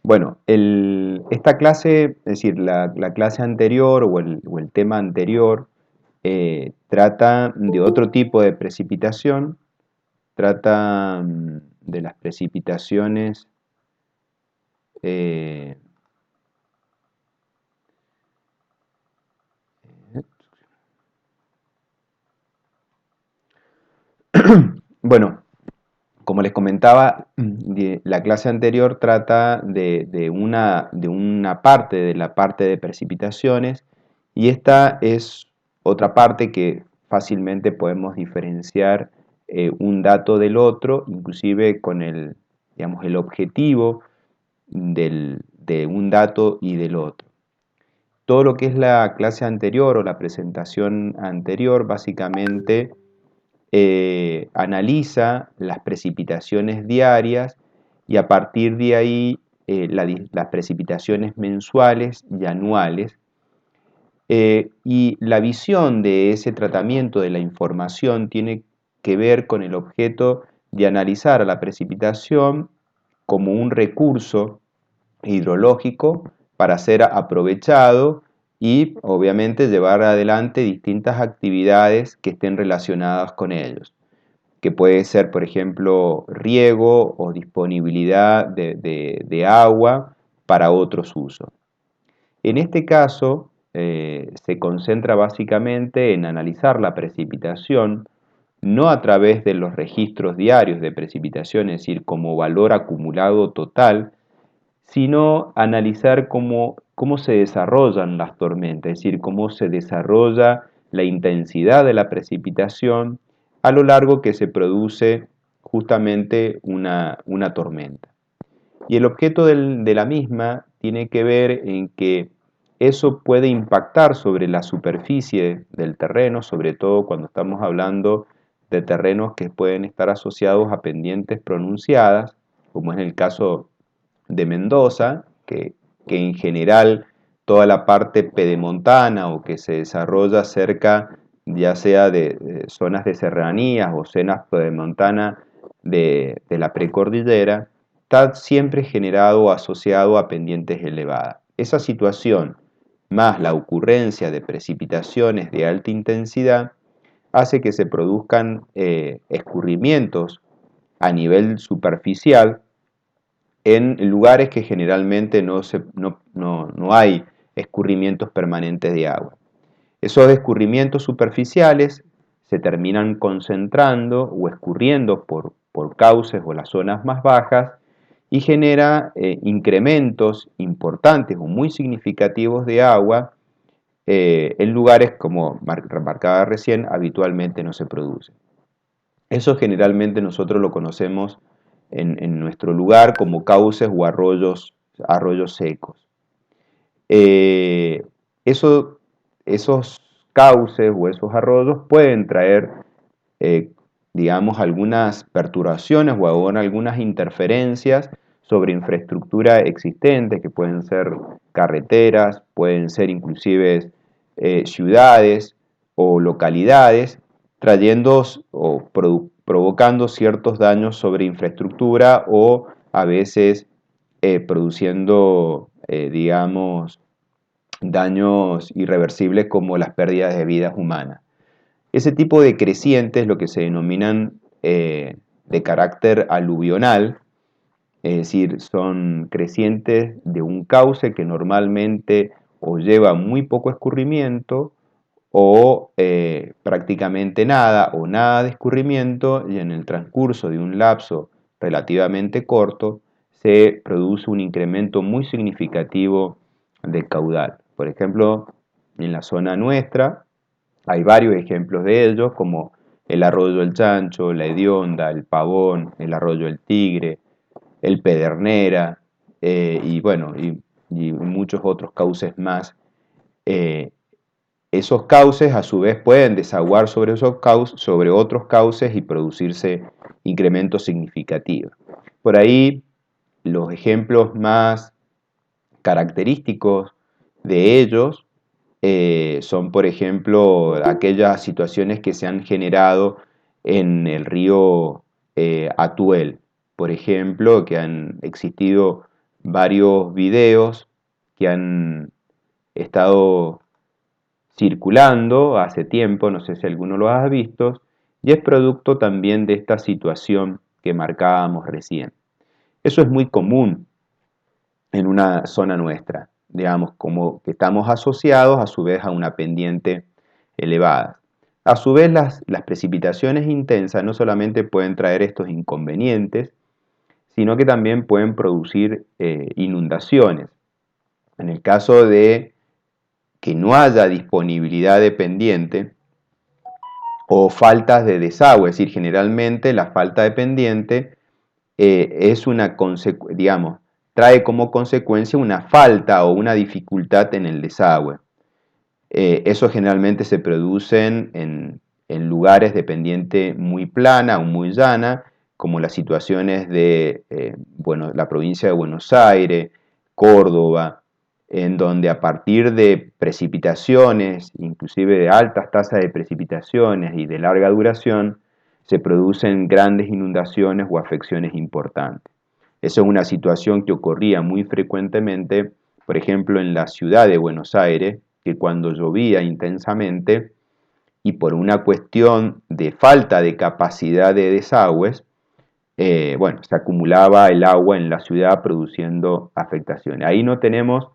Bueno, esta clase, es decir, la clase anterior o el tema anterior trata de otro tipo de precipitación, trata de las precipitaciones eh, bueno, como les comentaba, la clase anterior trata de una parte de la parte de precipitaciones y esta es otra parte que fácilmente podemos diferenciar un dato del otro, inclusive con digamos, el objetivo de un dato y del otro. Todo lo que es la clase anterior o la presentación anterior básicamente analiza las precipitaciones diarias y a partir de ahí las precipitaciones mensuales y anuales. Y la visión de ese tratamiento de la información tiene que ver con el objeto de analizar a la precipitación como un recurso hidrológico para ser aprovechado y obviamente llevar adelante distintas actividades que estén relacionadas con ellos, que puede ser, por ejemplo, riego o disponibilidad de agua para otros usos. En este caso, se concentra básicamente en analizar la precipitación no a través de los registros diarios de precipitación, es decir, como valor acumulado total, sino analizar cómo se desarrollan las tormentas, es decir, cómo se desarrolla la intensidad de la precipitación a lo largo que se produce justamente una tormenta. Y el objeto de la misma tiene que ver en que eso puede impactar sobre la superficie del terreno, sobre todo cuando estamos hablando de terrenos que pueden estar asociados a pendientes pronunciadas, como es el caso de Mendoza, que en general toda la parte pedemontana o que se desarrolla cerca ya sea de zonas de serranías o zonas pedemontanas de la precordillera, está siempre generado o asociado a pendientes elevadas. Esa situación, más la ocurrencia de precipitaciones de alta intensidad, hace que se produzcan escurrimientos a nivel superficial en lugares que generalmente no hay escurrimientos permanentes de agua. Esos escurrimientos superficiales se terminan concentrando o escurriendo por cauces o las zonas más bajas y genera incrementos importantes o muy significativos de agua en lugares como remarcaba recién habitualmente no se produce. Eso generalmente nosotros lo conocemos en nuestro lugar como cauces o arroyos secos. Eh, eso, esos cauces o esos arroyos pueden traer, eh, digamos, algunas perturbaciones o aún algunas interferencias sobre infraestructura existente, que pueden ser carreteras, pueden ser inclusive ciudades o localidades, trayendo o provocando ciertos daños sobre infraestructura o a veces produciendo, digamos, daños irreversibles como las pérdidas de vidas humanas. Ese tipo de crecientes, lo que se denominan de carácter aluvional, es decir, son crecientes de un cauce que normalmente o lleva muy poco escurrimiento o prácticamente nada o nada de escurrimiento y en el transcurso de un lapso relativamente corto se produce un incremento muy significativo del caudal. Por ejemplo, en la zona nuestra hay varios ejemplos de ellos como el arroyo El Chancho, la Hedionda, el Pavón, el arroyo El Tigre, el Pedernera y bueno, y muchos otros cauces más. Eh, Esos cauces a su vez pueden desaguar sobre otros cauces y producirse incrementos significativos. Por ahí los ejemplos más característicos de ellos son, por ejemplo, aquellas situaciones que se han generado en el río Atuel, por ejemplo, que han existido varios videos que han estado circulando hace tiempo, no sé si alguno lo ha visto, y es producto también de esta situación que marcábamos recién. Eso es muy común en una zona nuestra, digamos, como que estamos asociados a su vez a una pendiente elevada. A su vez, las precipitaciones intensas no solamente pueden traer estos inconvenientes, sino que también pueden producir inundaciones. En el caso de que no haya disponibilidad de pendiente o faltas de desagüe, es decir, generalmente la falta de pendiente es una digamos, trae como consecuencia una falta o una dificultad en el desagüe. Eso generalmente se producen en lugares de pendiente muy plana o muy llana, como las situaciones de la provincia de Buenos Aires, Córdoba, en donde a partir de precipitaciones, inclusive de altas tasas de precipitaciones y de larga duración, se producen grandes inundaciones o afecciones importantes. Esa es una situación que ocurría muy frecuentemente, por ejemplo, en la ciudad de Buenos Aires, que cuando llovía intensamente y por una cuestión de falta de capacidad de desagües, se acumulaba el agua en la ciudad produciendo afectaciones. Ahí no tenemos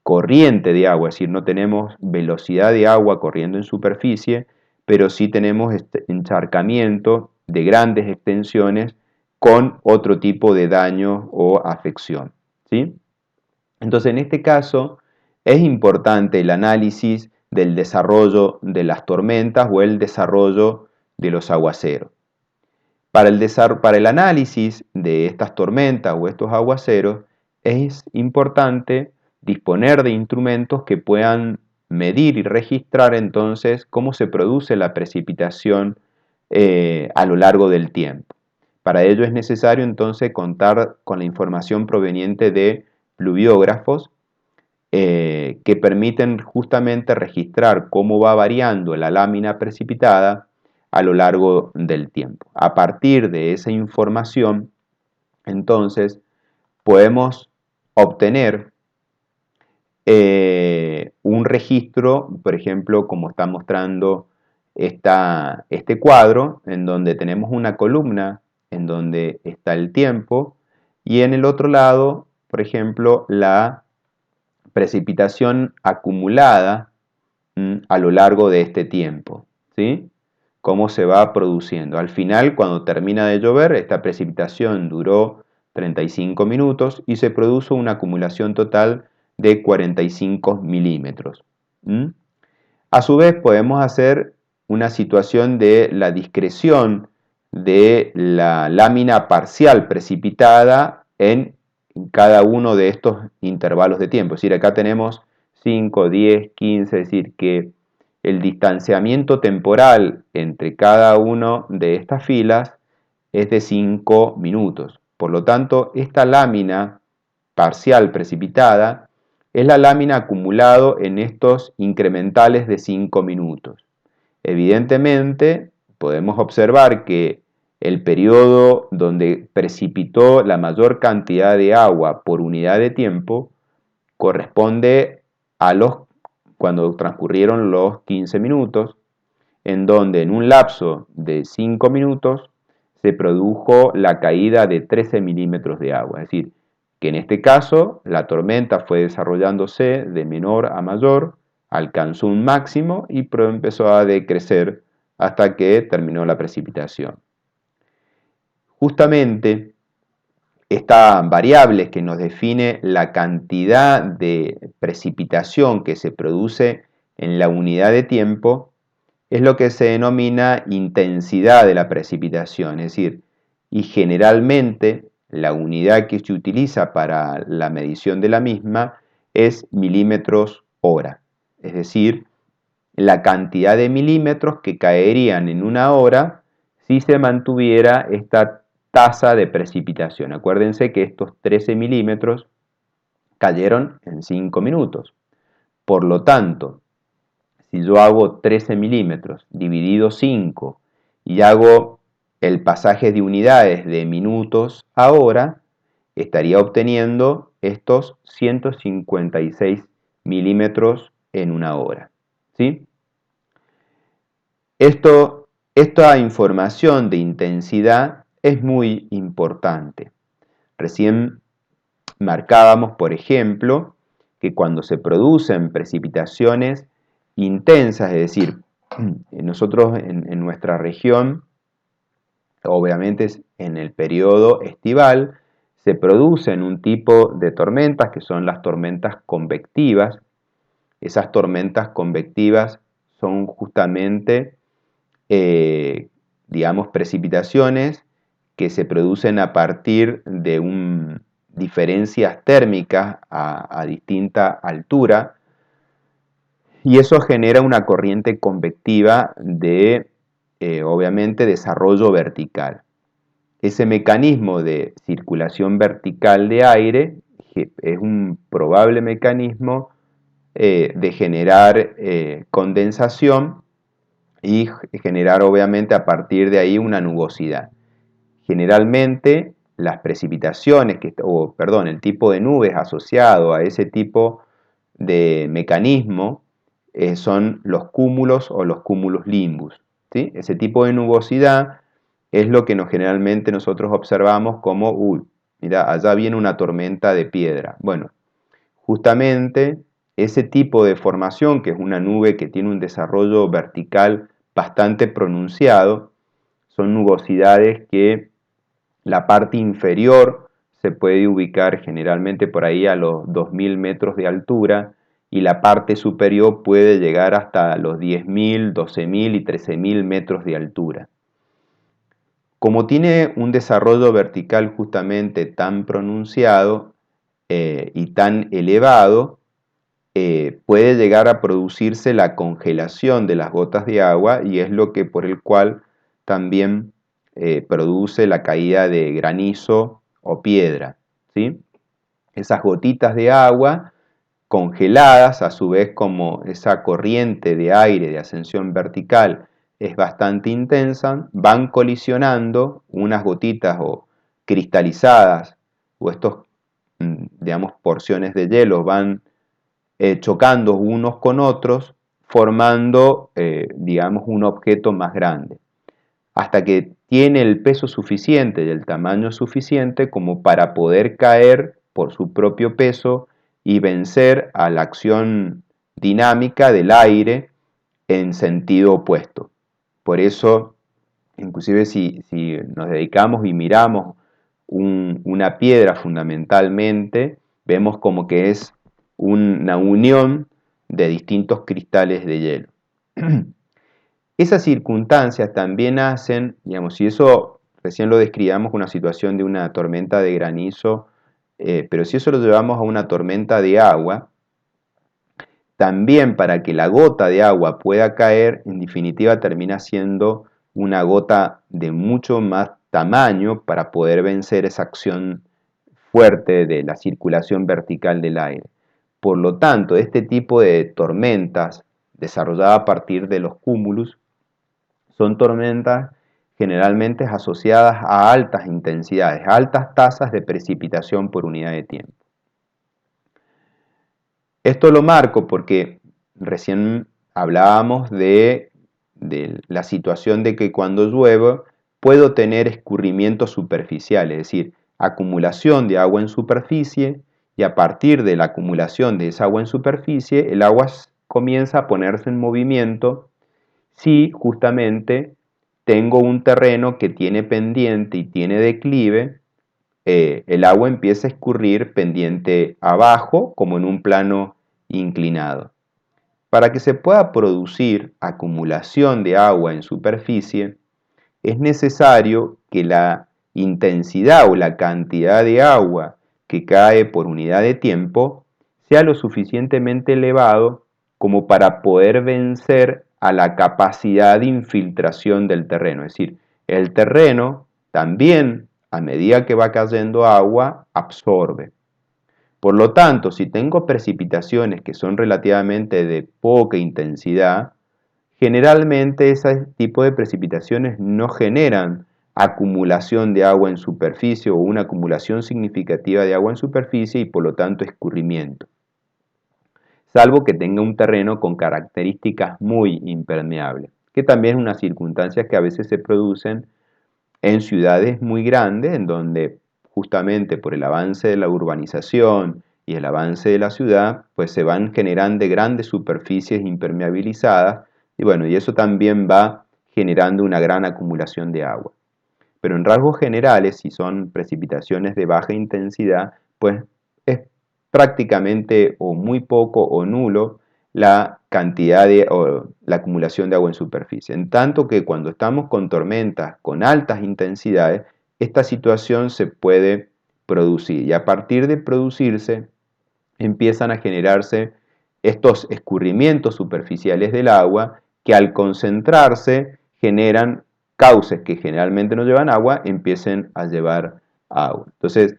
corriente de agua, es decir, no tenemos velocidad de agua corriendo en superficie, pero sí tenemos encharcamiento de grandes extensiones con otro tipo de daño o afección, ¿sí? Entonces, en este caso, es importante el análisis del desarrollo de las tormentas o el desarrollo de los aguaceros. Para el análisis de estas tormentas o estos aguaceros, es importante disponer de instrumentos que puedan medir y registrar entonces cómo se produce la precipitación a lo largo del tiempo. Para ello es necesario entonces contar con la información proveniente de pluviógrafos que permiten justamente registrar cómo va variando la lámina precipitada a lo largo del tiempo. A partir de esa información, entonces, podemos obtener un registro, por ejemplo, como está mostrando este cuadro, en donde tenemos una columna en donde está el tiempo y en el otro lado, por ejemplo, la precipitación acumulada a lo largo de este tiempo, ¿sí? Cómo se va produciendo. Al final, cuando termina de llover, esta precipitación duró 35 minutos y se produjo una acumulación total de 45 milímetros. A su vez, podemos hacer una situación de la discreción de la lámina parcial precipitada en cada uno de estos intervalos de tiempo. Es decir, acá tenemos 5, 10, 15, es decir, que el distanciamiento temporal entre cada una de estas filas es de 5 minutos. Por lo tanto, esta lámina parcial precipitada es la lámina acumulado en estos incrementales de 5 minutos. Evidentemente, podemos observar que el periodo donde precipitó la mayor cantidad de agua por unidad de tiempo corresponde a cuando transcurrieron los 15 minutos, en donde en un lapso de 5 minutos se produjo la caída de 13 milímetros de agua. Es decir, que en este caso la tormenta fue desarrollándose de menor a mayor, alcanzó un máximo y empezó a decrecer hasta que terminó la precipitación. Justamente esta variable que nos define la cantidad de precipitación que se produce en la unidad de tiempo es lo que se denomina intensidad de la precipitación, es decir, y generalmente la unidad que se utiliza para la medición de la misma es milímetros hora, es decir, la cantidad de milímetros que caerían en una hora si se mantuviera esta tasa de precipitación. Acuérdense que estos 13 milímetros cayeron en 5 minutos. Por lo tanto, si yo hago 13 milímetros dividido 5 y hago el pasaje de unidades de minutos a hora, estaría obteniendo estos 156 milímetros en una hora, ¿sí? Esta información de intensidad es muy importante. Recién marcábamos, por ejemplo, que cuando se producen precipitaciones intensas, es decir, nosotros en nuestra región, obviamente en el periodo estival, se producen un tipo de tormentas que son las tormentas convectivas. Esas tormentas convectivas son justamente, digamos, precipitaciones que se producen a partir de diferencias térmicas a distinta altura, y eso genera una corriente convectiva de, obviamente, desarrollo vertical. Ese mecanismo de circulación vertical de aire es un probable mecanismo de generar condensación y generar, obviamente, a partir de ahí una nubosidad. Generalmente las precipitaciones, el tipo de nubes asociado a ese tipo de mecanismo son los cúmulos o los cúmulos nimbus, ¿sí? Ese tipo de nubosidad es lo que generalmente nosotros observamos como, uy, mira, allá viene una tormenta de piedra. Bueno, justamente ese tipo de formación, que es una nube que tiene un desarrollo vertical bastante pronunciado, son nubosidades que la parte inferior se puede ubicar generalmente por ahí a los 2000 metros de altura, y la parte superior puede llegar hasta los 10.000, 12.000 y 13.000 metros de altura. Como tiene un desarrollo vertical justamente tan pronunciado y tan elevado, puede llegar a producirse la congelación de las gotas de agua, y es lo que por el cual también produce la caída de granizo o piedra, ¿sí? Esas gotitas de agua congeladas, a su vez, como esa corriente de aire de ascensión vertical es bastante intensa, van colisionando unas gotitas o cristalizadas, o estos, digamos, porciones de hielo van chocando unos con otros, formando, digamos, un objeto más grande, hasta que tiene el peso suficiente y el tamaño suficiente como para poder caer por su propio peso y vencer a la acción dinámica del aire en sentido opuesto. Por eso, inclusive si nos dedicamos y miramos una piedra fundamentalmente, vemos como que es una unión de distintos cristales de hielo. Esas circunstancias también hacen, digamos, si eso recién lo describamos una situación de una tormenta de granizo, pero si eso lo llevamos a una tormenta de agua, también para que la gota de agua pueda caer, en definitiva termina siendo una gota de mucho más tamaño para poder vencer esa acción fuerte de la circulación vertical del aire. Por lo tanto, este tipo de tormentas desarrolladas a partir de los cúmulos son tormentas generalmente asociadas a altas intensidades, a altas tasas de precipitación por unidad de tiempo. Esto lo marco porque recién hablábamos de la situación de que cuando llueve puedo tener escurrimiento superficial, es decir, acumulación de agua en superficie, y a partir de la acumulación de esa agua en superficie, el agua comienza a ponerse en movimiento si justamente tengo un terreno que tiene pendiente y tiene declive. El agua empieza a escurrir pendiente abajo, como en un plano inclinado. Para que se pueda producir acumulación de agua en superficie, es necesario que la intensidad o la cantidad de agua que cae por unidad de tiempo sea lo suficientemente elevado como para poder vencer a la capacidad de infiltración del terreno. Es decir, el terreno también, a medida que va cayendo agua, absorbe. Por lo tanto, si tengo precipitaciones que son relativamente de poca intensidad, generalmente ese tipo de precipitaciones no generan acumulación de agua en superficie o una acumulación significativa de agua en superficie y por lo tanto escurrimiento, salvo que tenga un terreno con características muy impermeables, que también es una circunstancia que a veces se producen en ciudades muy grandes, en donde justamente por el avance de la urbanización y el avance de la ciudad, pues se van generando grandes superficies impermeabilizadas, y bueno, y eso también va generando una gran acumulación de agua. Pero en rasgos generales, si son precipitaciones de baja intensidad, pues es prácticamente o muy poco o nulo la cantidad o la acumulación de agua en superficie. En tanto que cuando estamos con tormentas con altas intensidades, esta situación se puede producir y a partir de producirse empiezan a generarse estos escurrimientos superficiales del agua que al concentrarse generan cauces que generalmente no llevan agua, empiecen a llevar agua. Entonces,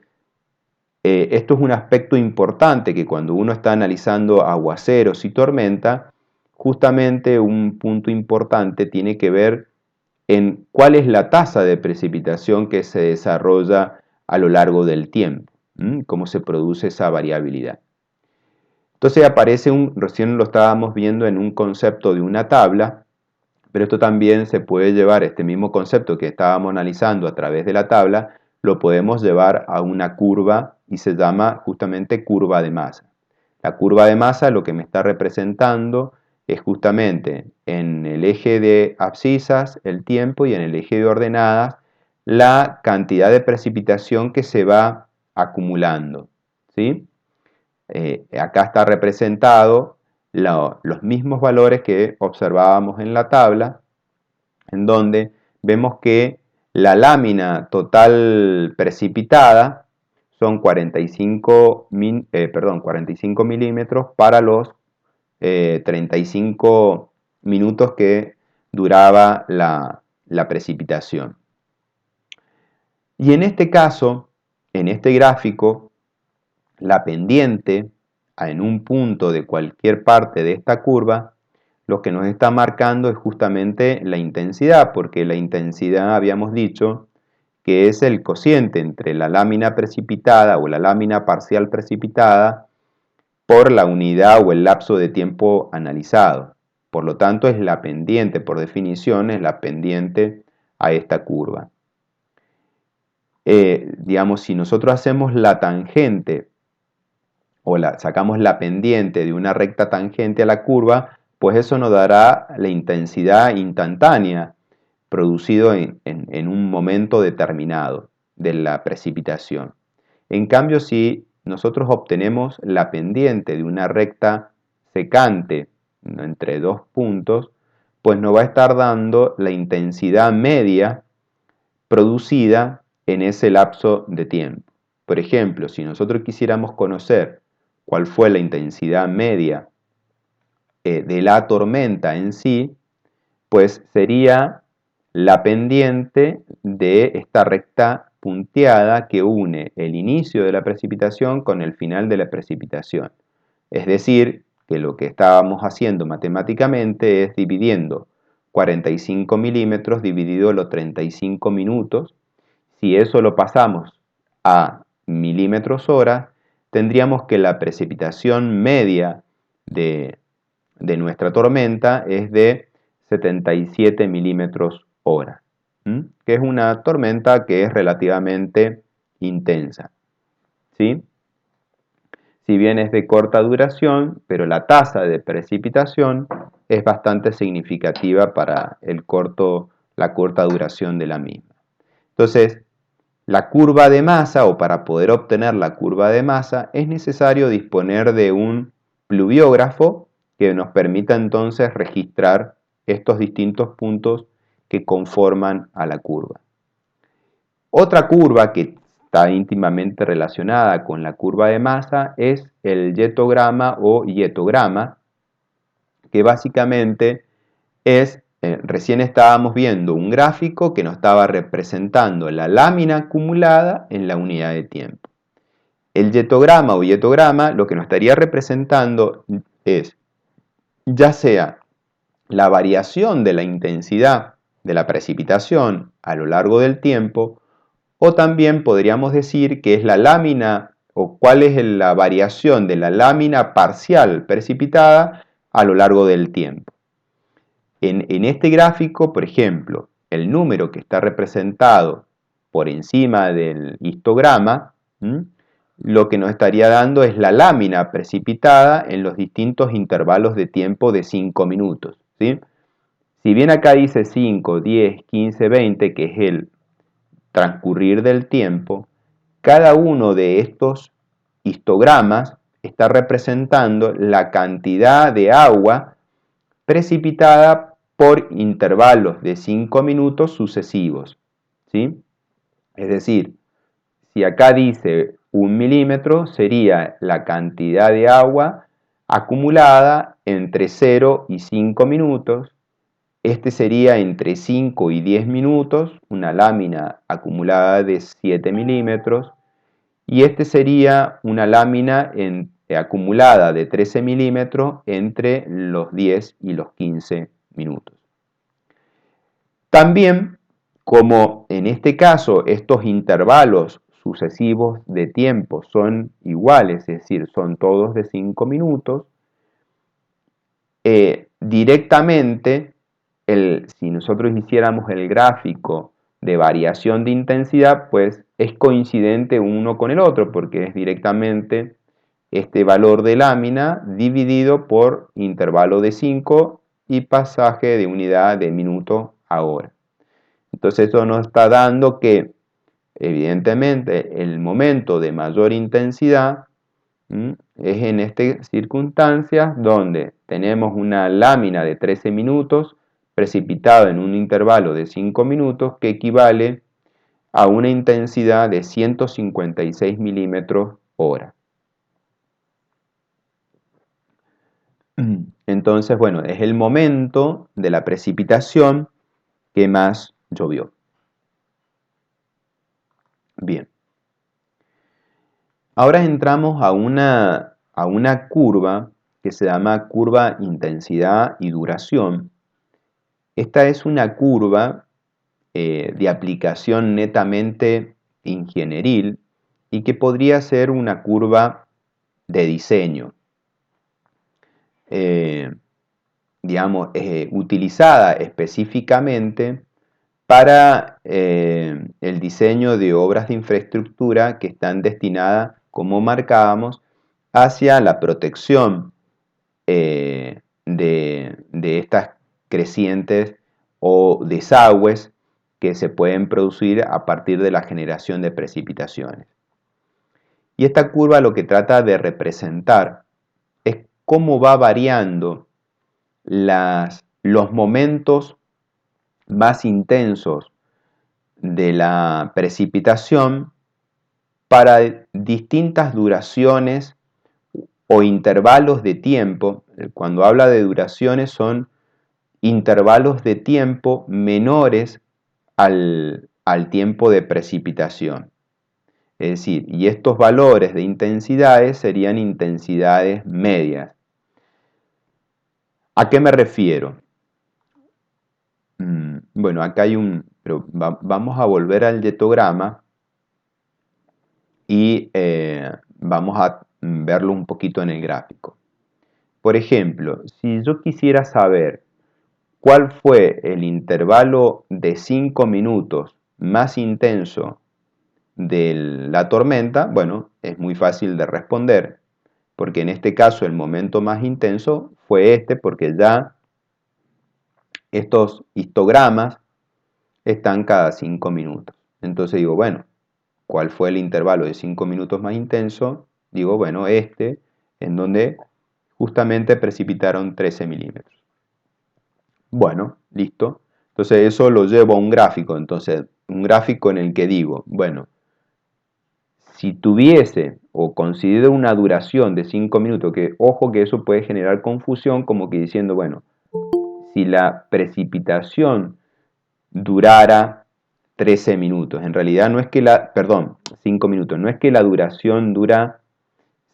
esto es un aspecto importante que cuando uno está analizando aguaceros y tormenta, justamente un punto importante tiene que ver en cuál es la tasa de precipitación que se desarrolla a lo largo del tiempo, cómo se produce esa variabilidad. Entonces aparece recién lo estábamos viendo en un concepto de una tabla, pero esto también se puede llevar, este mismo concepto que estábamos analizando a través de la tabla, lo podemos llevar a una curva y se llama justamente curva de masa. La curva de masa lo que me está representando es justamente en el eje de abscisas el tiempo y en el eje de ordenadas la cantidad de precipitación que se va acumulando, ¿sí? Acá está representado los mismos valores que observábamos en la tabla, en donde vemos que la lámina total precipitada son 45 milímetros para los 35 minutos que duraba la precipitación. Y en este caso, en este gráfico, la pendiente en un punto de cualquier parte de esta curva, lo que nos está marcando es justamente la intensidad, porque la intensidad habíamos dicho que es el cociente entre la lámina precipitada o la lámina parcial precipitada por la unidad o el lapso de tiempo analizado. Por lo tanto, es la pendiente, por definición, es la pendiente a esta curva. Digamos, si nosotros hacemos la tangente o sacamos la pendiente de una recta tangente a la curva, pues eso nos dará la intensidad instantánea producido en un momento determinado de la precipitación. En cambio, si nosotros obtenemos la pendiente de una recta secante entre dos puntos, pues nos va a estar dando la intensidad media producida en ese lapso de tiempo. Por ejemplo, si nosotros quisiéramos conocer cuál fue la intensidad media de la tormenta en sí, pues sería la pendiente de esta recta punteada que une el inicio de la precipitación con el final de la precipitación. Es decir, que lo que estábamos haciendo matemáticamente es dividiendo 45 milímetros dividido los 35 minutos. Si eso lo pasamos a milímetros hora, tendríamos que la precipitación media de nuestra tormenta es de 77 milímetros hora, que es una tormenta que es relativamente intensa, ¿sí? Si bien es de corta duración, pero la tasa de precipitación es bastante significativa para la corta duración de la misma. Entonces, la curva de masa, o para poder obtener la curva de masa, es necesario disponer de un pluviógrafo que nos permita entonces registrar estos distintos puntos que conforman a la curva. Otra curva que está íntimamente relacionada con la curva de masa es el yetograma o hietograma, que básicamente es, recién estábamos viendo un gráfico que nos estaba representando la lámina acumulada en la unidad de tiempo. El yetograma o hietograma lo que nos estaría representando es ya sea la variación de la intensidad de la precipitación a lo largo del tiempo, o también podríamos decir que es la lámina o cuál es la variación de la lámina parcial precipitada a lo largo del tiempo. En este gráfico, por ejemplo, el número que está representado por encima del histograma, lo que nos estaría dando es la lámina precipitada en los distintos intervalos de tiempo de 5 minutos. ¿Sí? Si bien acá dice 5, 10, 15, 20, que es el transcurrir del tiempo, cada uno de estos histogramas está representando la cantidad de agua precipitada por intervalos de 5 minutos sucesivos. ¿Sí? Es decir, si acá dice 1 milímetro, sería la cantidad de agua acumulada entre 0 y 5 minutos. Este sería entre 5 y 10 minutos, una lámina acumulada de 7 milímetros. Y este sería una lámina acumulada de 13 milímetros entre los 10 y los 15 minutos. También, como en este caso estos intervalos sucesivos de tiempo son iguales, es decir, son todos de 5 minutos, directamente, si nosotros hiciéramos el gráfico de variación de intensidad, pues es coincidente uno con el otro, porque es directamente este valor de lámina dividido por intervalo de 5 y pasaje de unidad de minuto a hora. Entonces eso nos está dando que, evidentemente, el momento de mayor intensidad es en estas circunstancias donde tenemos una lámina de 13 minutos precipitada en un intervalo de 5 minutos que equivale a una intensidad de 156 milímetros hora. Entonces, bueno, es el momento de la precipitación que más llovió. Bien. Ahora entramos a una curva que se llama curva intensidad y duración. Esta es una curva de aplicación netamente ingenieril y que podría ser una curva de diseño. Utilizada específicamente para el diseño de obras de infraestructura que están destinadas, como marcábamos, hacia la protección de estas crecientes o desagües que se pueden producir a partir de la generación de precipitaciones. Y esta curva lo que trata de representar es cómo va variando los momentos más intensos de la precipitación para distintas duraciones o intervalos de tiempo. Cuando habla de duraciones son intervalos de tiempo menores al tiempo de precipitación. Es decir, y estos valores de intensidades serían intensidades medias. ¿A qué me refiero? Bueno, acá hay pero vamos a volver al yetograma y vamos a verlo un poquito en el gráfico. Por ejemplo, si yo quisiera saber cuál fue el intervalo de 5 minutos más intenso de la tormenta, bueno, es muy fácil de responder, porque en este caso el momento más intenso fue este, porque ya estos histogramas están cada 5 minutos. Entonces digo, bueno, ¿cuál fue el intervalo de 5 minutos más intenso? Digo, bueno, en donde justamente precipitaron 13 milímetros. Bueno, listo. Entonces eso lo llevo a un gráfico. Entonces, un gráfico en el que digo, bueno, si tuviese o considero una duración de 5 minutos, que ojo que eso puede generar confusión, como que diciendo, bueno, si la precipitación durara 13 minutos, en realidad no es que 5 minutos, no es que la duración dura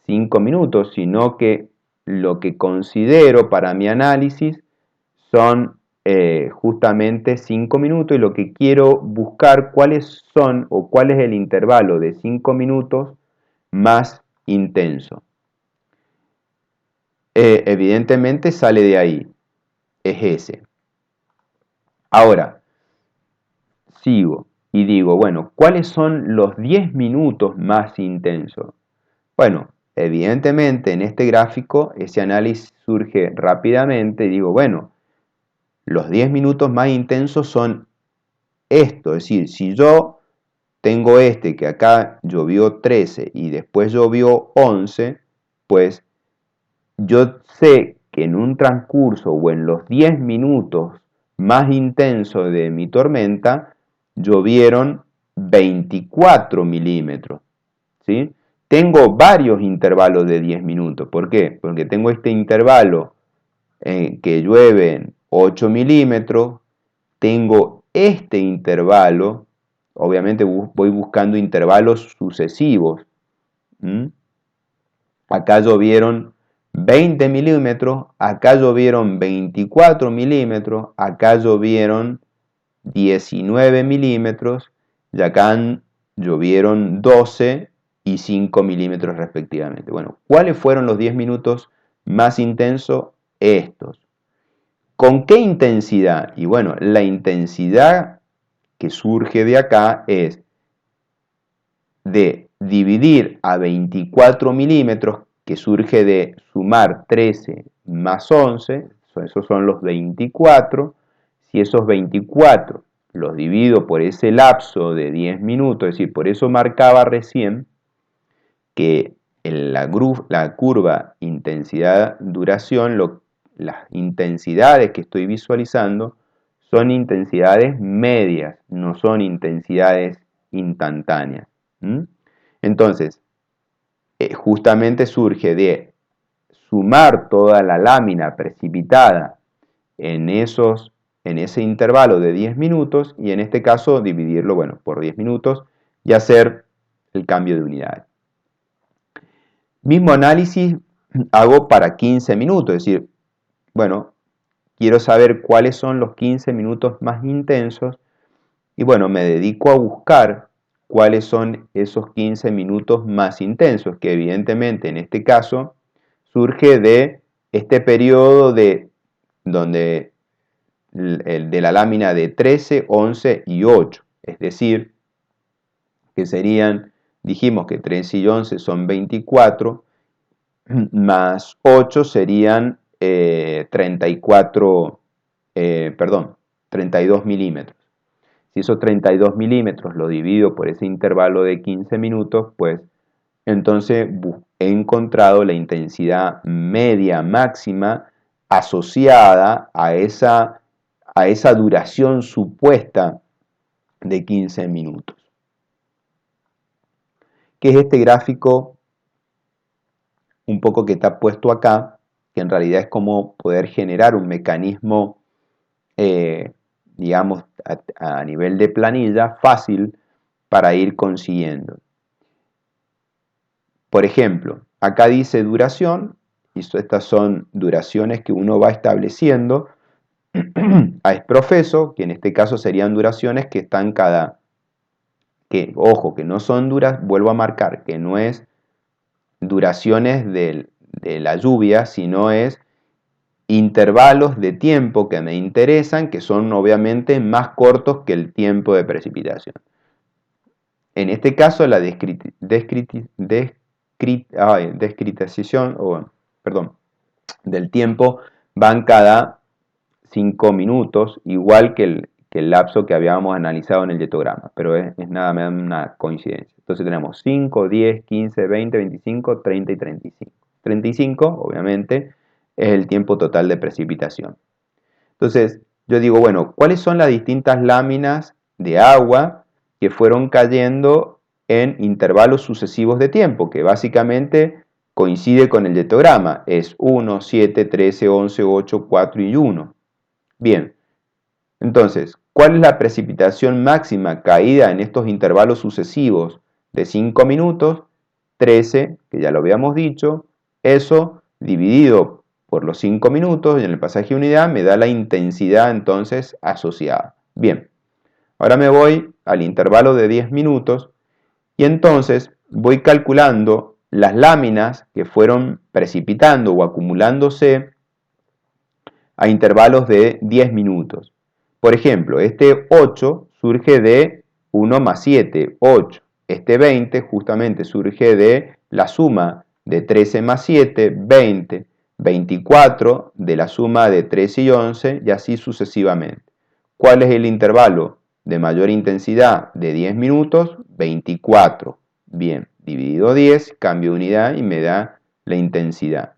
5 minutos, sino que lo que considero para mi análisis son justamente 5 minutos y lo que quiero buscar cuáles son o cuál es el intervalo de 5 minutos más intenso. Evidentemente sale de ahí, es ese. Ahora, sigo y digo, bueno, ¿cuáles son los 10 minutos más intensos? Bueno, evidentemente en este gráfico ese análisis surge rápidamente y digo, bueno, los 10 minutos más intensos son esto, es decir, si yo tengo que acá llovió 13 y después llovió 11, pues yo sé que en un transcurso o en los 10 minutos más intensos de mi tormenta, llovieron 24 milímetros, ¿sí? Tengo varios intervalos de 10 minutos. ¿Por qué? Porque tengo este intervalo en que llueven 8 milímetros, tengo este intervalo, obviamente voy buscando intervalos sucesivos. Acá llovieron 20 milímetros, acá llovieron 24 milímetros, acá llovieron 19 milímetros y acá llovieron 12 y 5 milímetros respectivamente. Bueno, ¿cuáles fueron los 10 minutos más intensos? Estos. ¿Con qué intensidad? Y bueno, la intensidad que surge de acá es de dividir a 24 milímetros, que surge de sumar 13 más 11, esos son los 24. Si esos 24 los divido por ese lapso de 10 minutos, es decir, por eso marcaba recién que en la curva intensidad-duración, las intensidades que estoy visualizando son intensidades medias, no son intensidades instantáneas. Entonces, justamente surge de sumar toda la lámina precipitada en ese intervalo de 10 minutos y en este caso dividirlo, bueno, por 10 minutos y hacer el cambio de unidad. Mismo análisis hago para 15 minutos, es decir, bueno, quiero saber cuáles son los 15 minutos más intensos y bueno, me dedico a buscar cuáles son esos 15 minutos más intensos, que evidentemente en este caso surge de este periodo de la lámina de 13, 11 y 8, es decir, que serían, dijimos que 13 y 11 son 24, más 8 serían 32 milímetros. Si esos 32 milímetros lo divido por ese intervalo de 15 minutos, pues entonces he encontrado la intensidad media máxima asociada a esa duración supuesta de 15 minutos. ¿Qué es este gráfico un poco que está puesto acá? Que en realidad es como poder generar un mecanismo, digamos, a nivel de planilla fácil para ir consiguiendo. Por ejemplo, acá dice duración, y estas son duraciones que uno va estableciendo a exprofeso, que en este caso serían duraciones que están ojo, que no son duras, vuelvo a marcar, que no es duraciones de la lluvia, sino es intervalos de tiempo que me interesan, que son obviamente más cortos que el tiempo de precipitación. En este caso, la del tiempo van cada 5 minutos, igual que el lapso que habíamos analizado en el yetograma, pero es nada más una coincidencia. Entonces tenemos 5, 10, 15, 20, 25, 30 y 35. 35, obviamente, es el tiempo total de precipitación. Entonces, yo digo, bueno, ¿cuáles son las distintas láminas de agua que fueron cayendo en intervalos sucesivos de tiempo? Que básicamente coincide con el yetograma. Es 1, 7, 13, 11, 8, 4 y 1. Bien, entonces, ¿cuál es la precipitación máxima caída en estos intervalos sucesivos de 5 minutos? 13, que ya lo habíamos dicho, eso dividido por los 5 minutos y en el pasaje de unidad me da la intensidad entonces asociada. Bien, ahora me voy al intervalo de 10 minutos y entonces voy calculando las láminas que fueron precipitando o acumulándose a intervalos de 10 minutos. Por ejemplo, este 8 surge de 1 más 7, 8. Este 20 justamente surge de la suma de 13 más 7, 20. 24 de la suma de 13 y 11 y así sucesivamente. ¿Cuál es el intervalo de mayor intensidad de 10 minutos? 24. Bien, dividido 10, cambio de unidad y me da la intensidad.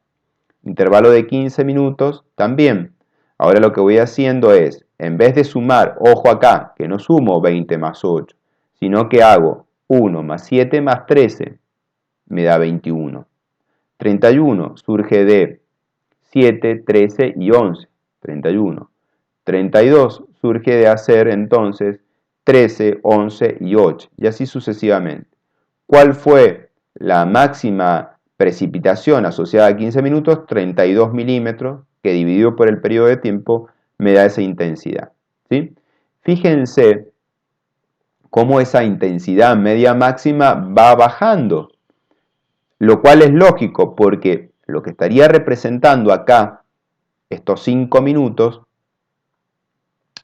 Intervalo de 15 minutos también. Ahora lo que voy haciendo es, en vez de sumar, ojo acá, que no sumo 20 más 8, sino que hago 1 más 7 más 13, me da 21. 31 surge de 7, 13 y 11, 31. 32 surge de hacer entonces 13, 11 y 8, y así sucesivamente. ¿Cuál fue la máxima precipitación asociada a 15 minutos? 32 milímetros, que dividido por el periodo de tiempo me da esa intensidad. ¿Sí? Fíjense cómo esa intensidad media máxima va bajando, lo cual es lógico porque lo que estaría representando acá estos 5 minutos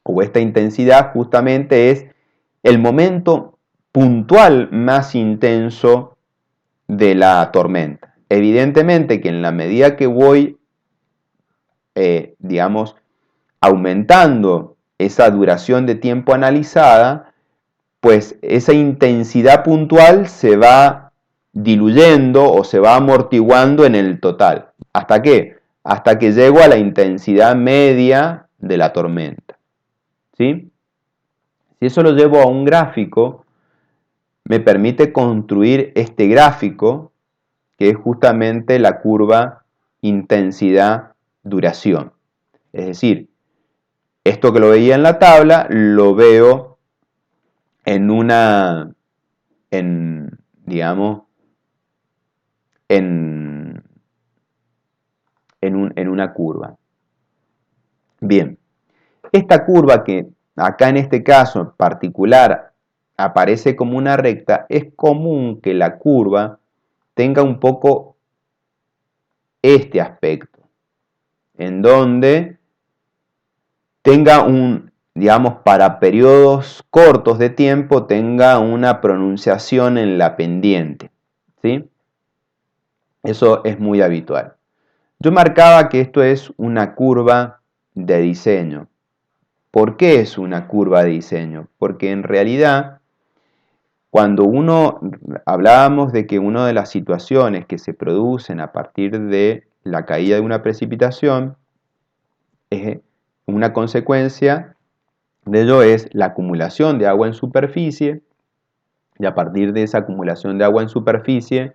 o esta intensidad justamente es el momento puntual más intenso de la tormenta. Evidentemente que en la medida que voy, aumentando esa duración de tiempo analizada, pues esa intensidad puntual se va diluyendo o se va amortiguando en el total. ¿Hasta qué? Hasta que llego a la intensidad media de la tormenta. ¿Sí? Si eso lo llevo a un gráfico, me permite construir este gráfico, que es justamente la curva intensidad-duración. Es decir, esto que lo veía en la tabla, lo veo en una, en una curva. Bien, esta curva que acá en este caso en particular aparece como una recta, es común que la curva tenga un poco este aspecto, en donde tenga para periodos cortos de tiempo, tenga una pronunciación en la pendiente, ¿sí? Eso es muy habitual. Yo marcaba que esto es una curva de diseño. ¿Por qué es una curva de diseño? Porque en realidad, cuando hablábamos de que una de las situaciones que se producen a partir de la caída de una precipitación, una consecuencia de ello es la acumulación de agua en superficie, y a partir de esa acumulación de agua en superficie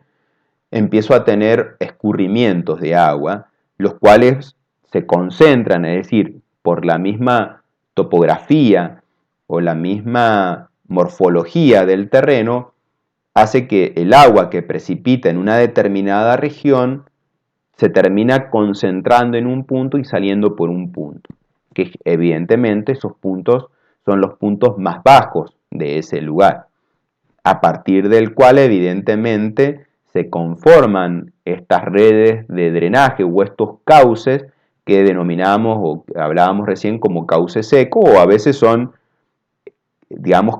empiezo a tener escurrimientos de agua, los cuales se concentran, es decir, por la misma topografía o la misma morfología del terreno, hace que el agua que precipita en una determinada región se termina concentrando en un punto y saliendo por un punto, que evidentemente esos puntos son los puntos más bajos de ese lugar, a partir del cual evidentemente se conforman estas redes de drenaje o estos cauces que denominamos o hablábamos recién como cauce seco, o a veces son,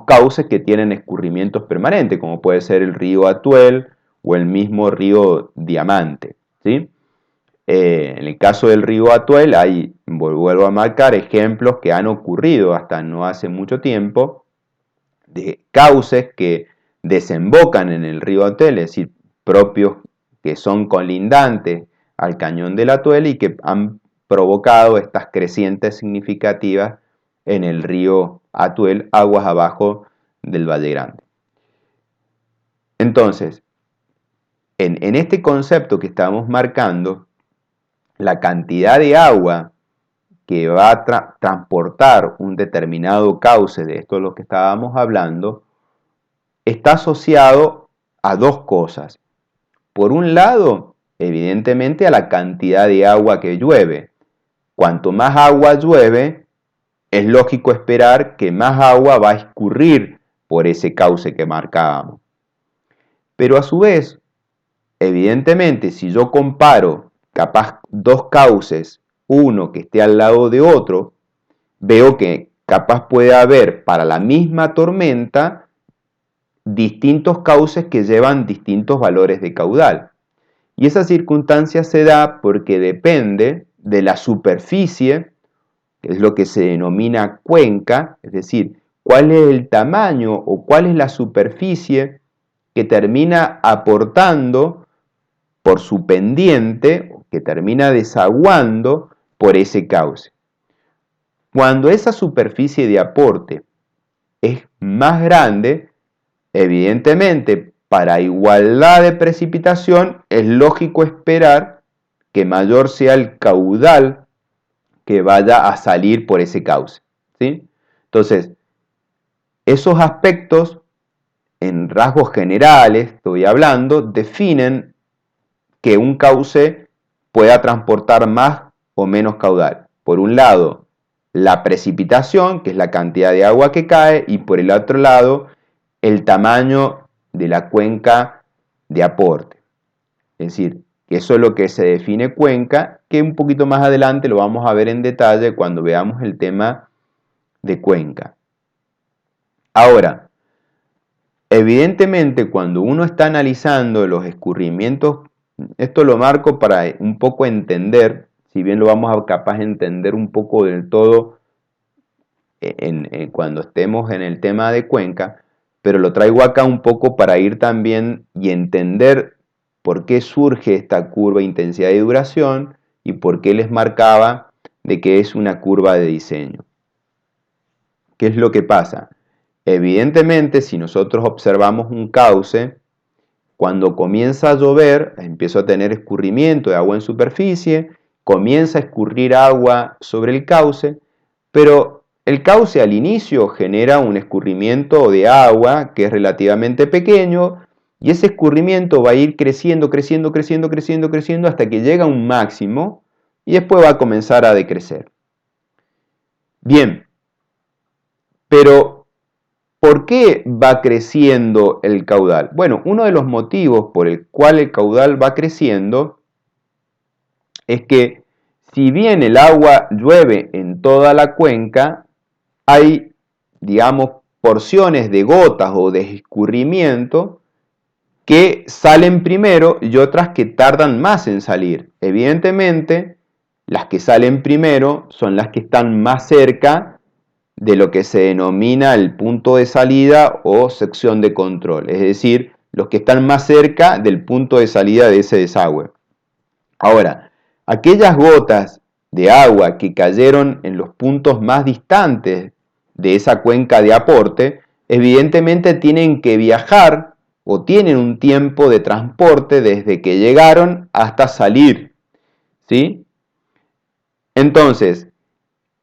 cauces que tienen escurrimientos permanentes, como puede ser el río Atuel o el mismo río Diamante, ¿sí? En el caso del río Atuel, vuelvo a marcar ejemplos que han ocurrido hasta no hace mucho tiempo, de cauces que desembocan en el río Atuel, es decir, propios que son colindantes al cañón del Atuel y que han provocado estas crecientes significativas en el río Atuel, aguas abajo del Valle Grande. Entonces, en este concepto que estamos marcando, la cantidad de agua que va a transportar un determinado cauce, de esto es lo que estábamos hablando, está asociado a dos cosas. Por un lado, evidentemente a la cantidad de agua que llueve. Cuanto más agua llueve, es lógico esperar que más agua va a escurrir por ese cauce que marcábamos. Pero a su vez, evidentemente, si yo comparo capaz dos cauces, uno que esté al lado de otro, veo que capaz puede haber para la misma tormenta distintos cauces que llevan distintos valores de caudal. Y esa circunstancia se da porque depende de la superficie, que es lo que se denomina cuenca, es decir, cuál es el tamaño o cuál es la superficie que termina aportando por su pendiente, que termina desaguando por ese cauce. Cuando esa superficie de aporte es más grande, evidentemente, para igualdad de precipitación, es lógico esperar que mayor sea el caudal que vaya a salir por ese cauce, ¿sí? Entonces, esos aspectos, en rasgos generales, estoy hablando, definen que un cauce pueda transportar más o menos caudal. Por un lado, la precipitación, que es la cantidad de agua que cae, y por el otro lado, el tamaño de la cuenca de aporte. Es decir, que eso es lo que se define cuenca, que un poquito más adelante lo vamos a ver en detalle cuando veamos el tema de cuenca. Ahora, evidentemente cuando uno está analizando los escurrimientos, esto lo marco para un poco entender, si bien lo vamos a capaz de entender un poco del todo cuando estemos en el tema de cuenca, pero lo traigo acá un poco para ir también y entender por qué surge esta curva de intensidad y duración y por qué les marcaba de que es una curva de diseño. ¿Qué es lo que pasa? Evidentemente, si nosotros observamos un cauce, cuando comienza a llover, empiezo a tener escurrimiento de agua en superficie, comienza a escurrir agua sobre el cauce, pero el cauce al inicio genera un escurrimiento de agua que es relativamente pequeño y ese escurrimiento va a ir creciendo, creciendo, creciendo, creciendo, creciendo hasta que llega a un máximo y después va a comenzar a decrecer. Bien, pero ¿por qué va creciendo el caudal? Bueno, uno de los motivos por el cual el caudal va creciendo es que si bien el agua llueve en toda la cuenca, hay, digamos, porciones de gotas o de escurrimiento que salen primero y otras que tardan más en salir. Evidentemente, las que salen primero son las que están más cerca de lo que se denomina el punto de salida o sección de control, es decir, los que están más cerca del punto de salida de ese desagüe. Ahora, aquellas gotas de agua que cayeron en los puntos más distantes de esa cuenca de aporte, evidentemente tienen que viajar o tienen un tiempo de transporte desde que llegaron hasta salir, ¿sí? Entonces,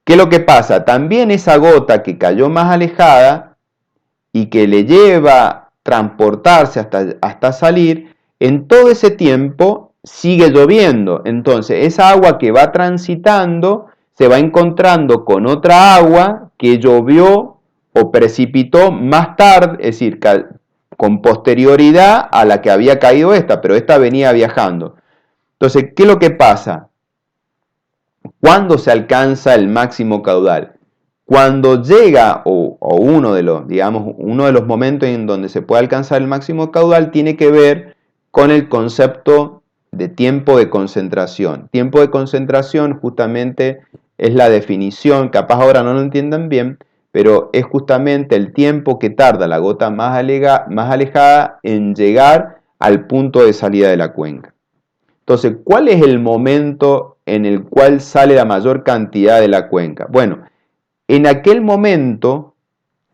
¿qué es lo que pasa? También esa gota que cayó más alejada y que le lleva a transportarse hasta salir, en todo ese tiempo sigue lloviendo. Entonces, esa agua que va transitando se va encontrando con otra agua que llovió o precipitó más tarde, es decir, con posterioridad a la que había caído esta, pero esta venía viajando. Entonces, ¿qué es lo que pasa? ¿Cuándo se alcanza el máximo caudal? Cuando llega, uno de los momentos en donde se puede alcanzar el máximo caudal tiene que ver con el concepto de tiempo de concentración. Tiempo de concentración justamente es la definición, capaz ahora no lo entiendan bien, pero es justamente el tiempo que tarda la gota más alejada en llegar al punto de salida de la cuenca. Entonces, ¿cuál es el momento en el cual sale la mayor cantidad de la cuenca? Bueno, en aquel momento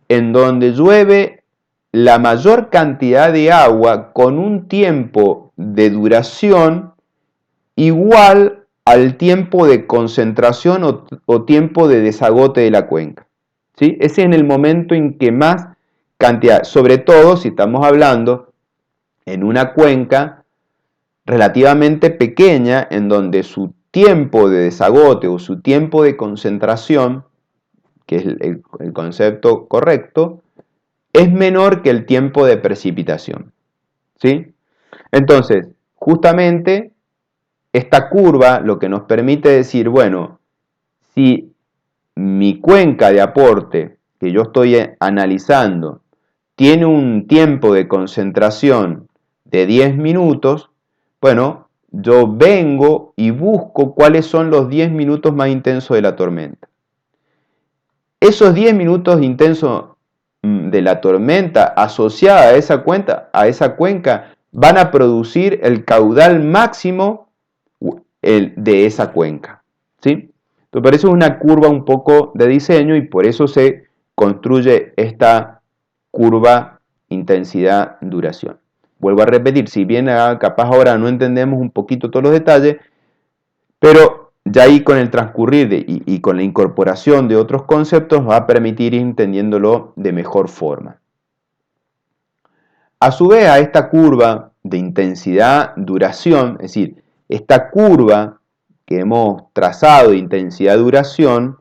en donde llueve la mayor cantidad de agua con un tiempo de duración igual al tiempo de concentración o tiempo de desagote de la cuenca, ¿sí? Ese es en el momento en que más cantidad, sobre todo si estamos hablando en una cuenca relativamente pequeña en donde su tiempo de desagote o su tiempo de concentración, que es el concepto correcto, es menor que el tiempo de precipitación. ¿Sí? Entonces, justamente esta curva lo que nos permite decir, bueno, si mi cuenca de aporte que yo estoy analizando tiene un tiempo de concentración de 10 minutos, bueno, yo vengo y busco cuáles son los 10 minutos más intensos de la tormenta. Esos 10 minutos intensos de la tormenta asociada a esa cuenca van a producir el caudal máximo de esa cuenca. ¿Sí? Entonces, por eso es una curva un poco de diseño y por eso se construye esta curva intensidad-duración. Vuelvo a repetir, si bien capaz ahora no entendemos un poquito todos los detalles, pero ya ahí con el transcurrir y con la incorporación de otros conceptos nos va a permitir ir entendiéndolo de mejor forma. A su vez, a esta curva de intensidad-duración, es decir, esta curva que hemos trazado de intensidad-duración,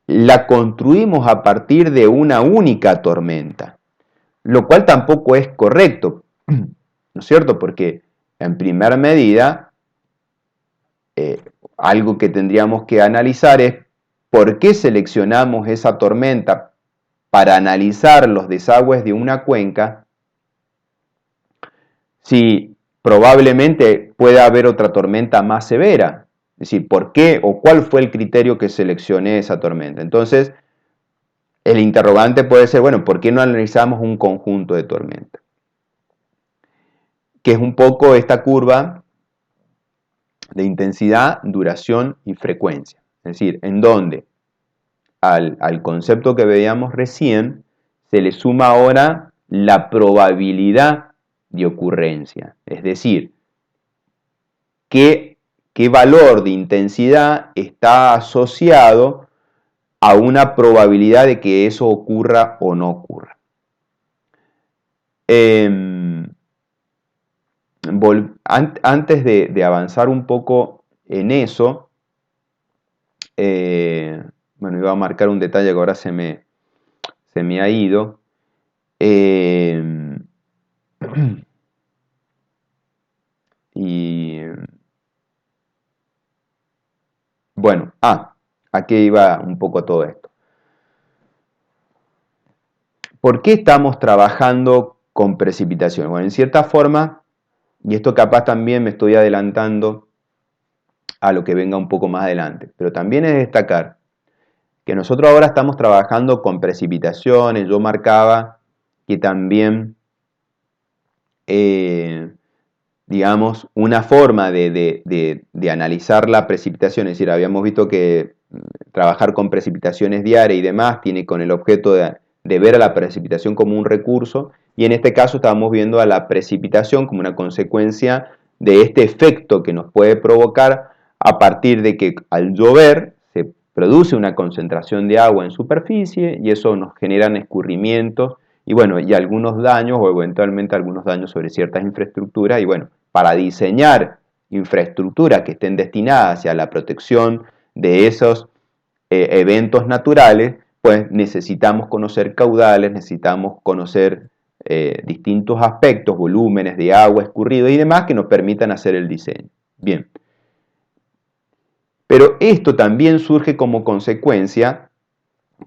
la construimos a partir de una única tormenta, lo cual tampoco es correcto, ¿no es cierto? Porque en primera medida, algo que tendríamos que analizar es por qué seleccionamos esa tormenta para analizar los desagües de una cuenca si probablemente pueda haber otra tormenta más severa. Es decir, ¿por qué o cuál fue el criterio que seleccioné esa tormenta? Entonces, el interrogante puede ser, bueno, ¿por qué no analizamos un conjunto de tormentas? Que es un poco esta curva de intensidad, duración y frecuencia. Es decir, en donde al concepto que veíamos recién se le suma ahora la probabilidad de ocurrencia. Es decir, qué valor de intensidad está asociado a una probabilidad de que eso ocurra o no ocurra. Antes de avanzar un poco en eso, bueno, iba a marcar un detalle que ahora se me ha ido. Y bueno, aquí iba un poco todo esto. ¿Por qué estamos trabajando con precipitación? Bueno, en cierta forma, y esto capaz también me estoy adelantando a lo que venga un poco más adelante, pero también es destacar que nosotros ahora estamos trabajando con precipitaciones. Yo marcaba que también, digamos, una forma de analizar la precipitación, es decir, habíamos visto que trabajar con precipitaciones diarias y demás tiene con el objeto de ver a la precipitación como un recurso, y en este caso estamos viendo a la precipitación como una consecuencia de este efecto que nos puede provocar a partir de que al llover se produce una concentración de agua en superficie y eso nos generan escurrimientos y bueno, y algunos daños o eventualmente algunos daños sobre ciertas infraestructuras y bueno, para diseñar infraestructuras que estén destinadas hacia la protección de esos eventos naturales, pues necesitamos conocer caudales, necesitamos conocer distintos aspectos, volúmenes de agua, escurrido y demás que nos permitan hacer el diseño. Bien. Pero esto también surge como consecuencia,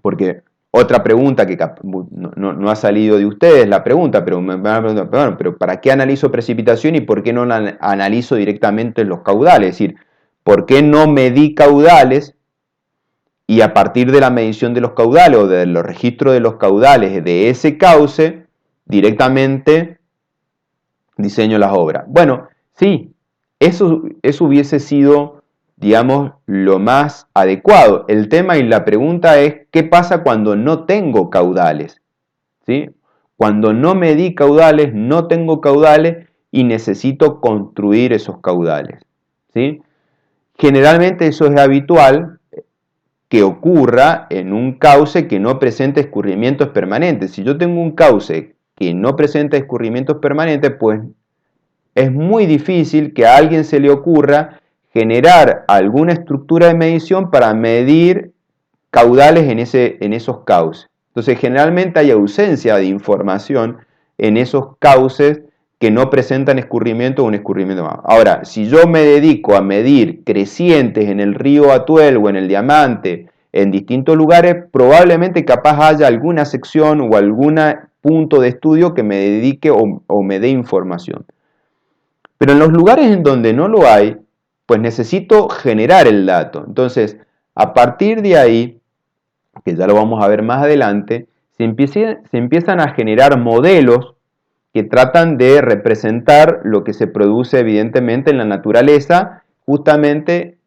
porque otra pregunta que no ha salido de ustedes, la pregunta, pero me van a preguntar, bueno, pero ¿para qué analizo precipitación y por qué no la analizo directamente los caudales? Es decir, ¿por qué no medí caudales y a partir de la medición de los caudales o de los registros de los caudales de ese cauce, directamente diseño las obras? Bueno, sí, eso hubiese sido, digamos, lo más adecuado. El tema y la pregunta es, ¿qué pasa cuando no tengo caudales? ¿Sí? Cuando no medí caudales, no tengo caudales y necesito construir esos caudales. ¿Sí? Generalmente eso es habitual que ocurra en un cauce que no presente escurrimientos permanentes. Si yo tengo un cauce que no presenta escurrimientos permanentes, pues es muy difícil que a alguien se le ocurra generar alguna estructura de medición para medir caudales en esos cauces. Entonces, generalmente hay ausencia de información en esos cauces que no presentan escurrimiento o un escurrimiento más. Ahora, si yo me dedico a medir crecientes en el río Atuel o en el Diamante, en distintos lugares, probablemente capaz haya alguna sección o algún punto de estudio que me dedique o me dé información. Pero en los lugares en donde no lo hay, pues necesito generar el dato. Entonces, a partir de ahí, que ya lo vamos a ver más adelante, se empiezan a generar modelos que tratan de representar lo que se produce evidentemente en la naturaleza, justamente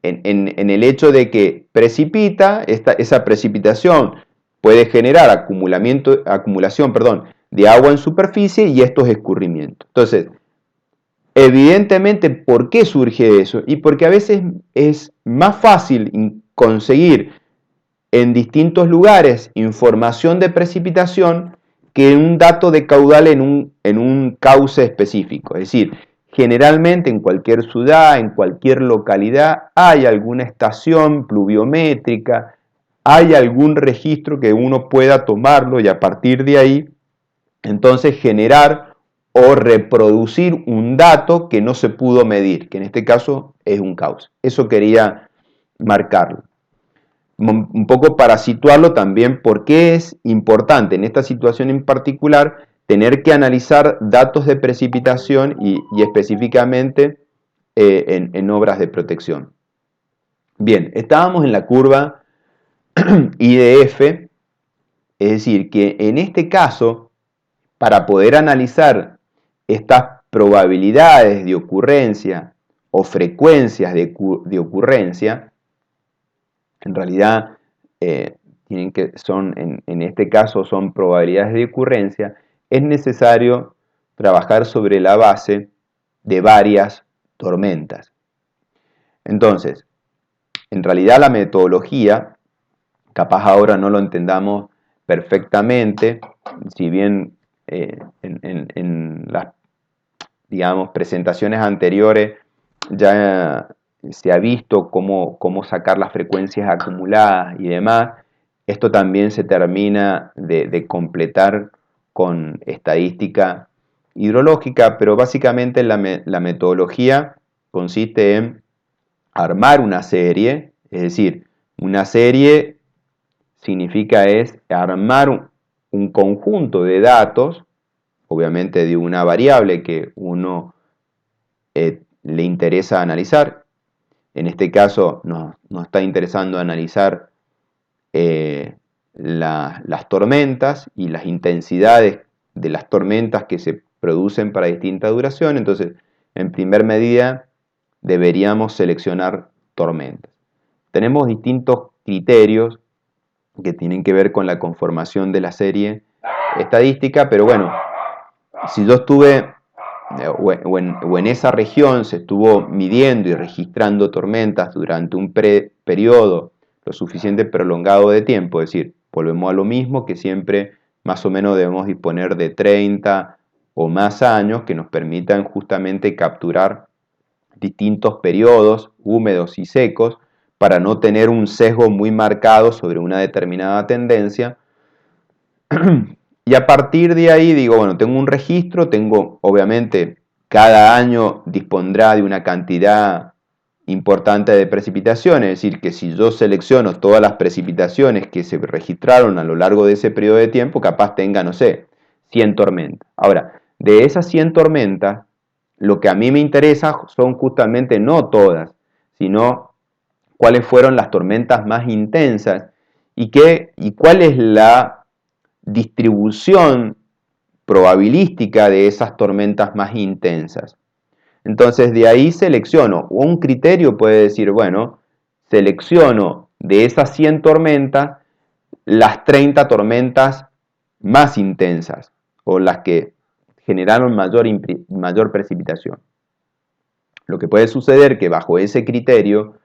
en el hecho de que precipita, esa precipitación puede generar acumulación de agua en superficie y estos escurrimientos. Entonces, evidentemente, ¿por qué surge eso? Y porque a veces es más fácil conseguir en distintos lugares información de precipitación que un dato de caudal en un cauce específico. Es decir, generalmente en cualquier ciudad, en cualquier localidad, hay alguna estación pluviométrica, hay algún registro que uno pueda tomarlo y a partir de ahí, entonces generar o reproducir un dato que no se pudo medir, que en este caso es un cauce. Eso quería marcarlo. Un poco para situarlo también, porque es importante en esta situación en particular tener que analizar datos de precipitación y específicamente en obras de protección. Bien, estábamos en la curva IDF, es decir, que en este caso, para poder analizar estas probabilidades de ocurrencia o frecuencias de ocurrencia, en realidad en este caso son probabilidades de ocurrencia, es necesario trabajar sobre la base de varias tormentas. Entonces, en realidad la metodología, capaz ahora no lo entendamos perfectamente, si bien en las, digamos, presentaciones anteriores ya se ha visto cómo sacar las frecuencias acumuladas y demás, esto también se termina de completar con estadística hidrológica, pero básicamente la metodología consiste en armar una serie, es decir, una serie significa es armar un conjunto de datos, obviamente de una variable que uno le interesa analizar. En este caso nos está interesando analizar las tormentas y las intensidades de las tormentas que se producen para distinta duración. Entonces, en primer medida, deberíamos seleccionar tormentas. Tenemos distintos criterios que tienen que ver con la conformación de la serie estadística, pero bueno, si yo estuve o en esa región se estuvo midiendo y registrando tormentas durante un periodo lo suficiente prolongado de tiempo, es decir, volvemos a lo mismo que siempre más o menos debemos disponer de 30 o más años que nos permitan justamente capturar distintos periodos húmedos y secos para no tener un sesgo muy marcado sobre una determinada tendencia. Y a partir de ahí digo, bueno, tengo un registro, obviamente, cada año dispondrá de una cantidad importante de precipitaciones, es decir, que si yo selecciono todas las precipitaciones que se registraron a lo largo de ese periodo de tiempo, capaz tenga, no sé, 100 tormentas. Ahora, de esas 100 tormentas, lo que a mí me interesa son justamente no todas, sino cuáles fueron las tormentas más intensas y cuál es la distribución probabilística de esas tormentas más intensas. Entonces de ahí selecciono, un criterio puede decir, bueno, selecciono de esas 100 tormentas las 30 tormentas más intensas o las que generaron mayor precipitación. Lo que puede suceder que bajo ese criterio,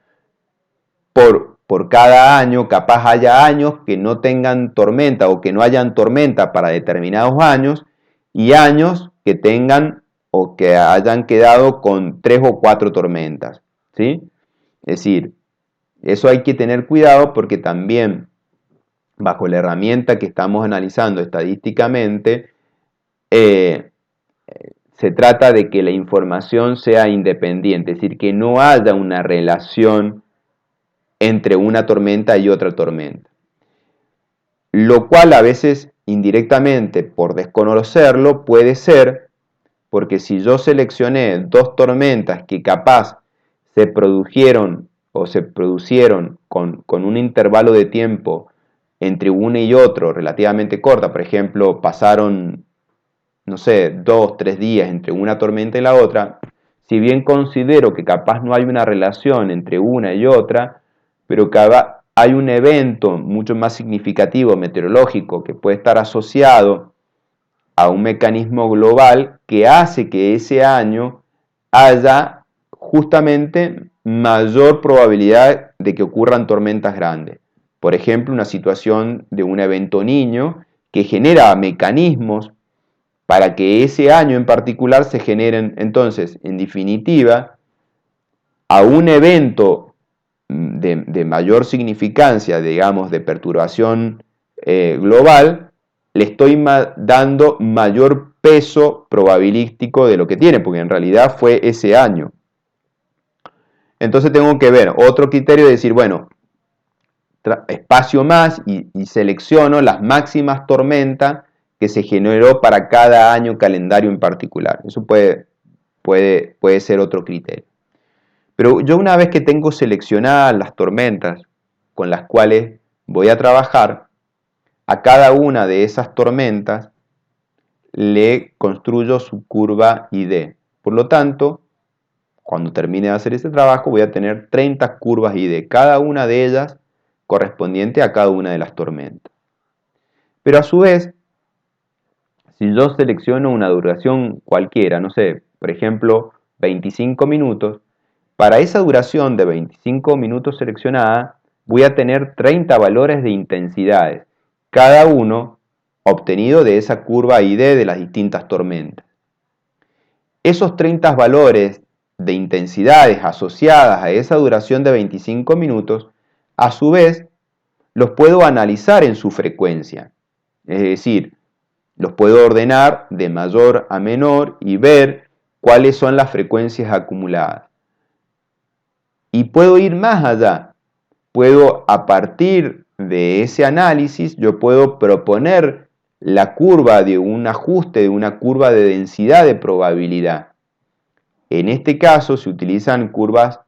por cada año, capaz haya años que no tengan tormenta o que no hayan tormenta para determinados años y años que tengan o que hayan quedado con 3 o 4 tormentas, ¿sí? Es decir, eso hay que tener cuidado porque también bajo la herramienta que estamos analizando estadísticamente, se trata de que la información sea independiente, es decir, que no haya una relación entre una tormenta y otra tormenta. Lo cual a veces indirectamente, por desconocerlo, puede ser porque si yo seleccioné 2 tormentas que capaz se produjeron o se producieron con un intervalo de tiempo entre uno y otro relativamente corta, por ejemplo, pasaron, no sé, 2, 3 días entre una tormenta y la otra, si bien considero que capaz no hay una relación entre una y otra, pero hay un evento mucho más significativo meteorológico que puede estar asociado a un mecanismo global que hace que ese año haya justamente mayor probabilidad de que ocurran tormentas grandes. Por ejemplo, una situación de un evento Niño que genera mecanismos para que ese año en particular se generen. Entonces, en definitiva, a un evento de mayor significancia, digamos, de perturbación global, le estoy dando mayor peso probabilístico de lo que tiene, porque en realidad fue ese año. Entonces tengo que ver otro criterio de decir, bueno, espacio más y selecciono las máximas tormentas que se generó para cada año calendario en particular. Eso puede ser otro criterio. Pero yo una vez que tengo seleccionadas las tormentas con las cuales voy a trabajar, a cada una de esas tormentas le construyo su curva ID. Por lo tanto, cuando termine de hacer este trabajo voy a tener 30 curvas ID, cada una de ellas correspondiente a cada una de las tormentas. Pero a su vez, si yo selecciono una duración cualquiera, no sé, por ejemplo, 25 minutos, para esa duración de 25 minutos seleccionada, voy a tener 30 valores de intensidades, cada uno obtenido de esa curva ID de las distintas tormentas. Esos 30 valores de intensidades asociadas a esa duración de 25 minutos, a su vez, los puedo analizar en su frecuencia. Es decir, los puedo ordenar de mayor a menor y ver cuáles son las frecuencias acumuladas. Y puedo ir más allá. Puedo, a partir de ese análisis, yo puedo proponer la curva de un ajuste, de una curva de densidad de probabilidad. En este caso se utilizan curvas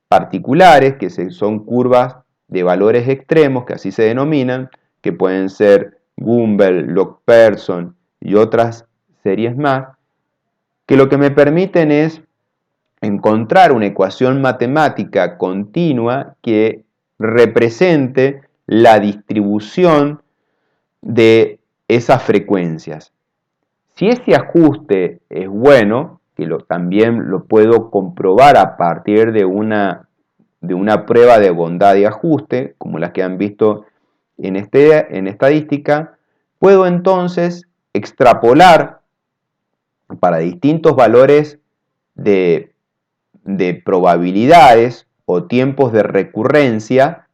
particulares, que son curvas de valores extremos, que así se denominan, que pueden ser Gumbel, Log-Pearson y otras series más, que lo que me permiten es encontrar una ecuación matemática continua que represente la distribución de esas frecuencias. Si ese ajuste es bueno, que también lo puedo comprobar a partir de una prueba de bondad de ajuste, como las que han visto en estadística, puedo entonces extrapolar para distintos valores de probabilidades o tiempos de recurrencia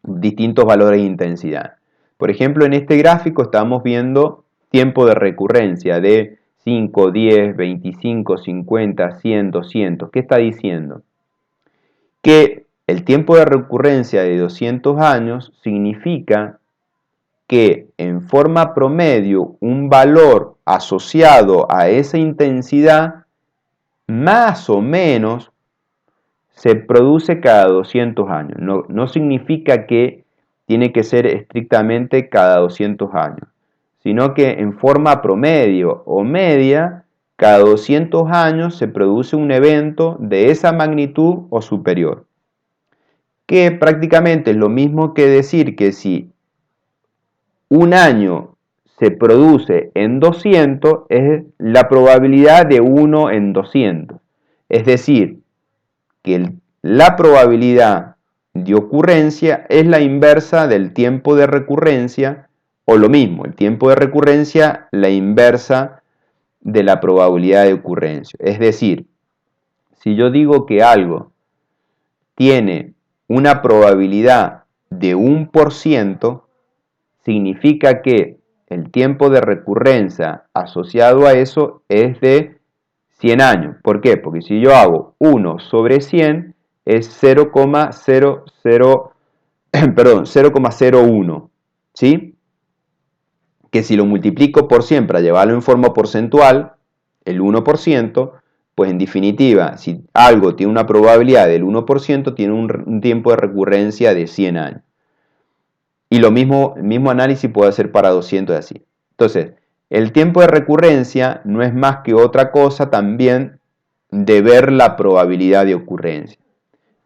distintos valores de intensidad. Por ejemplo, en este gráfico estamos viendo tiempo de recurrencia de 5, 10, 25, 50, 100, 200. ¿Qué está diciendo? Que el tiempo de recurrencia de 200 años significa que en forma promedio un valor asociado a esa intensidad más o menos se produce cada 200 años. No significa que tiene que ser estrictamente cada 200 años, sino que en forma promedio o media, cada 200 años se produce un evento de esa magnitud o superior. Que prácticamente es lo mismo que decir que si un año se produce en 200, es la probabilidad de 1 en 200. Es decir, que la probabilidad de ocurrencia es la inversa del tiempo de recurrencia, o lo mismo, el tiempo de recurrencia, la inversa de la probabilidad de ocurrencia. Es decir, si yo digo que algo tiene una probabilidad de 1%, significa que el tiempo de recurrencia asociado a eso es de 100 años. ¿Por qué? Porque si yo hago 1 sobre 100 es 0,01, ¿sí? Que si lo multiplico por 100 para llevarlo en forma porcentual, el 1%, pues en definitiva, si algo tiene una probabilidad del 1%, tiene un tiempo de recurrencia de 100 años. Y el mismo análisis puede hacer para 200 y así. Entonces, el tiempo de recurrencia no es más que otra cosa también de ver la probabilidad de ocurrencia.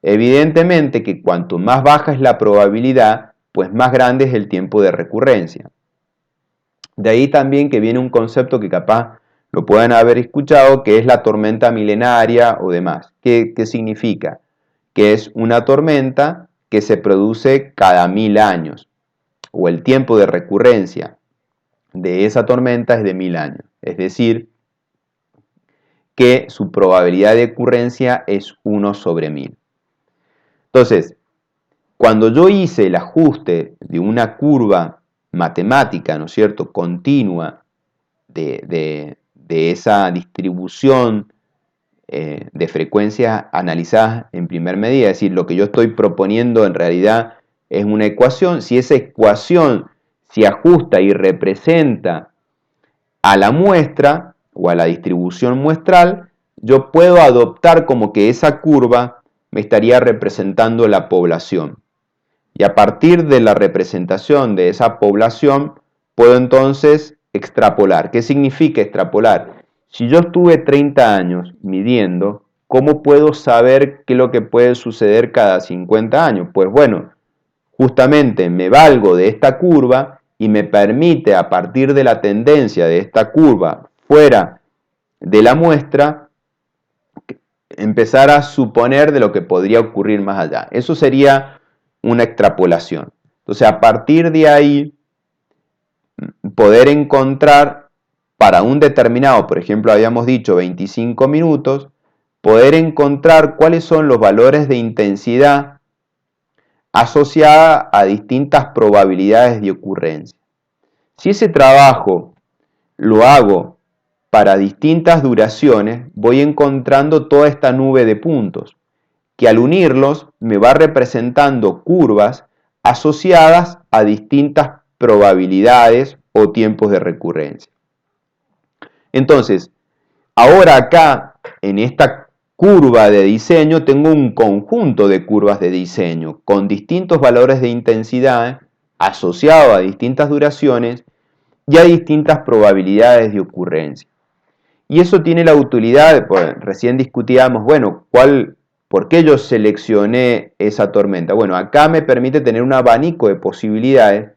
Evidentemente que cuanto más baja es la probabilidad, pues más grande es el tiempo de recurrencia. De ahí también que viene un concepto que capaz lo pueden haber escuchado, que es la tormenta milenaria o demás. ¿Qué significa? Que es una tormenta que se produce cada 1000 años, o el tiempo de recurrencia de esa tormenta es de 1000 años. Es decir, que su probabilidad de ocurrencia es 1 sobre 1000. Entonces, cuando yo hice el ajuste de una curva matemática, ¿no es cierto?, continua de esa distribución de frecuencias analizadas en primer medida, es decir, lo que yo estoy proponiendo en realidad es una ecuación. Si esa ecuación se ajusta y representa a la muestra o a la distribución muestral, yo puedo adoptar como que esa curva me estaría representando la población. Y a partir de la representación de esa población, puedo entonces extrapolar. ¿Qué significa extrapolar? Si yo estuve 30 años midiendo, ¿cómo puedo saber qué es lo que puede suceder cada 50 años? Pues bueno, justamente me valgo de esta curva y me permite, a partir de la tendencia de esta curva fuera de la muestra, empezar a suponer de lo que podría ocurrir más allá. Eso sería una extrapolación. Entonces, a partir de ahí, poder encontrar para un determinado, por ejemplo, habíamos dicho 25 minutos, poder encontrar cuáles son los valores de intensidad asociada a distintas probabilidades de ocurrencia. Si ese trabajo lo hago para distintas duraciones, voy encontrando toda esta nube de puntos, que al unirlos me va representando curvas asociadas a distintas probabilidades o tiempos de recurrencia. Entonces, ahora acá, en esta curva de diseño, tengo un conjunto de curvas de diseño con distintos valores de intensidad asociados a distintas duraciones y a distintas probabilidades de ocurrencia. Y eso tiene la utilidad, pues, recién discutíamos, bueno, ¿por qué yo seleccioné esa tormenta? Bueno, acá me permite tener un abanico de posibilidades.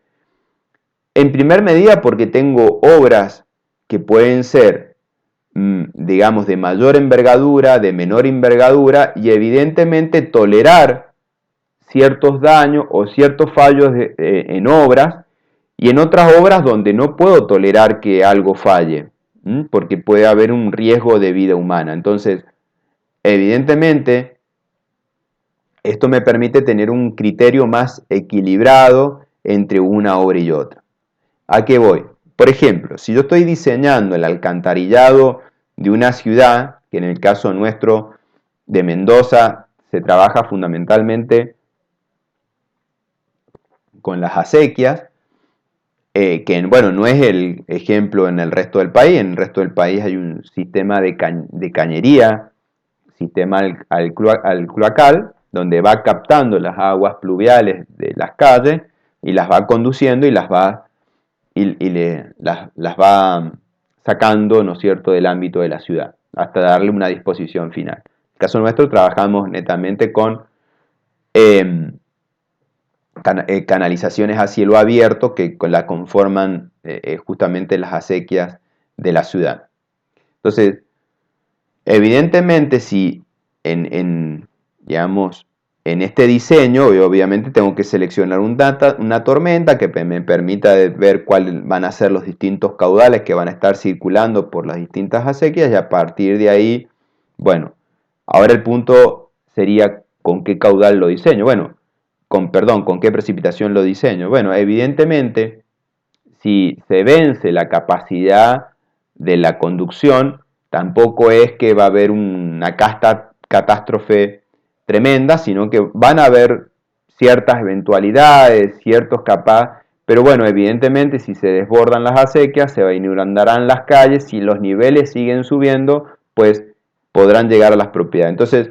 En primer medida porque tengo obras que pueden ser, digamos, de mayor envergadura, de menor envergadura, y evidentemente tolerar ciertos daños o ciertos fallos en obras, y en otras obras donde no puedo tolerar que algo falle, porque puede haber un riesgo de vida humana. Entonces, evidentemente, esto me permite tener un criterio más equilibrado entre una obra y otra. ¿A qué voy? Por ejemplo, si yo estoy diseñando el alcantarillado de una ciudad, que en el caso nuestro de Mendoza se trabaja fundamentalmente con las acequias, que bueno, no es el ejemplo en el resto del país. En el resto del país hay un sistema de cañería, sistema al cloacal, donde va captando las aguas pluviales de las calles y las va conduciendo y las va sacando, ¿no es cierto?, del ámbito de la ciudad, hasta darle una disposición final. En el caso nuestro trabajamos netamente con canalizaciones a cielo abierto que la conforman justamente las acequias de la ciudad. Entonces, evidentemente, si digamos, en este diseño, obviamente tengo que seleccionar una tormenta que me permita ver cuáles van a ser los distintos caudales que van a estar circulando por las distintas acequias, y a partir de ahí, bueno, ahora el punto sería con qué caudal lo diseño. Bueno, con qué precipitación lo diseño. Bueno, evidentemente, si se vence la capacidad de la conducción, tampoco es que va a haber una catástrofe tremenda, sino que van a haber ciertas eventualidades, ciertos capaz, pero bueno, evidentemente si se desbordan las acequias, se inundarán las calles, si los niveles siguen subiendo, pues podrán llegar a las propiedades. Entonces,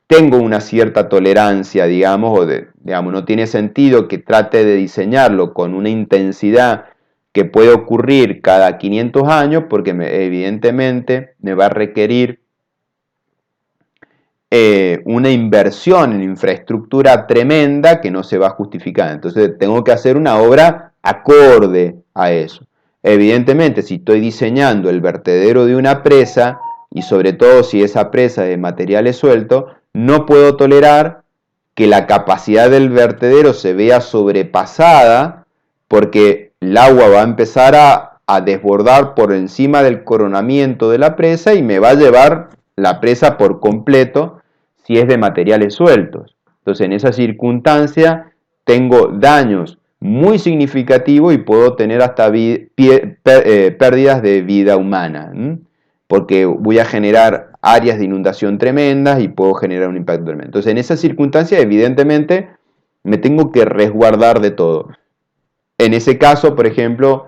tengo una cierta tolerancia, digamos, digamos, no tiene sentido que trate de diseñarlo con una intensidad que puede ocurrir cada 500 años, porque evidentemente me va a requerir una inversión en infraestructura tremenda que no se va a justificar. Entonces tengo que hacer una obra acorde a eso. Evidentemente, si estoy diseñando el vertedero de una presa, y sobre todo si esa presa es de materiales sueltos, no puedo tolerar que la capacidad del vertedero se vea sobrepasada, porque el agua va a empezar a desbordar por encima del coronamiento de la presa y me va a llevar la presa por completo si es de materiales sueltos. Entonces, en esa circunstancia tengo daños muy significativos y puedo tener hasta pérdidas de vida humana, porque voy a generar áreas de inundación tremendas y puedo generar un impacto tremendo. Entonces, en esa circunstancia, evidentemente, me tengo que resguardar de todo. En ese caso, por ejemplo,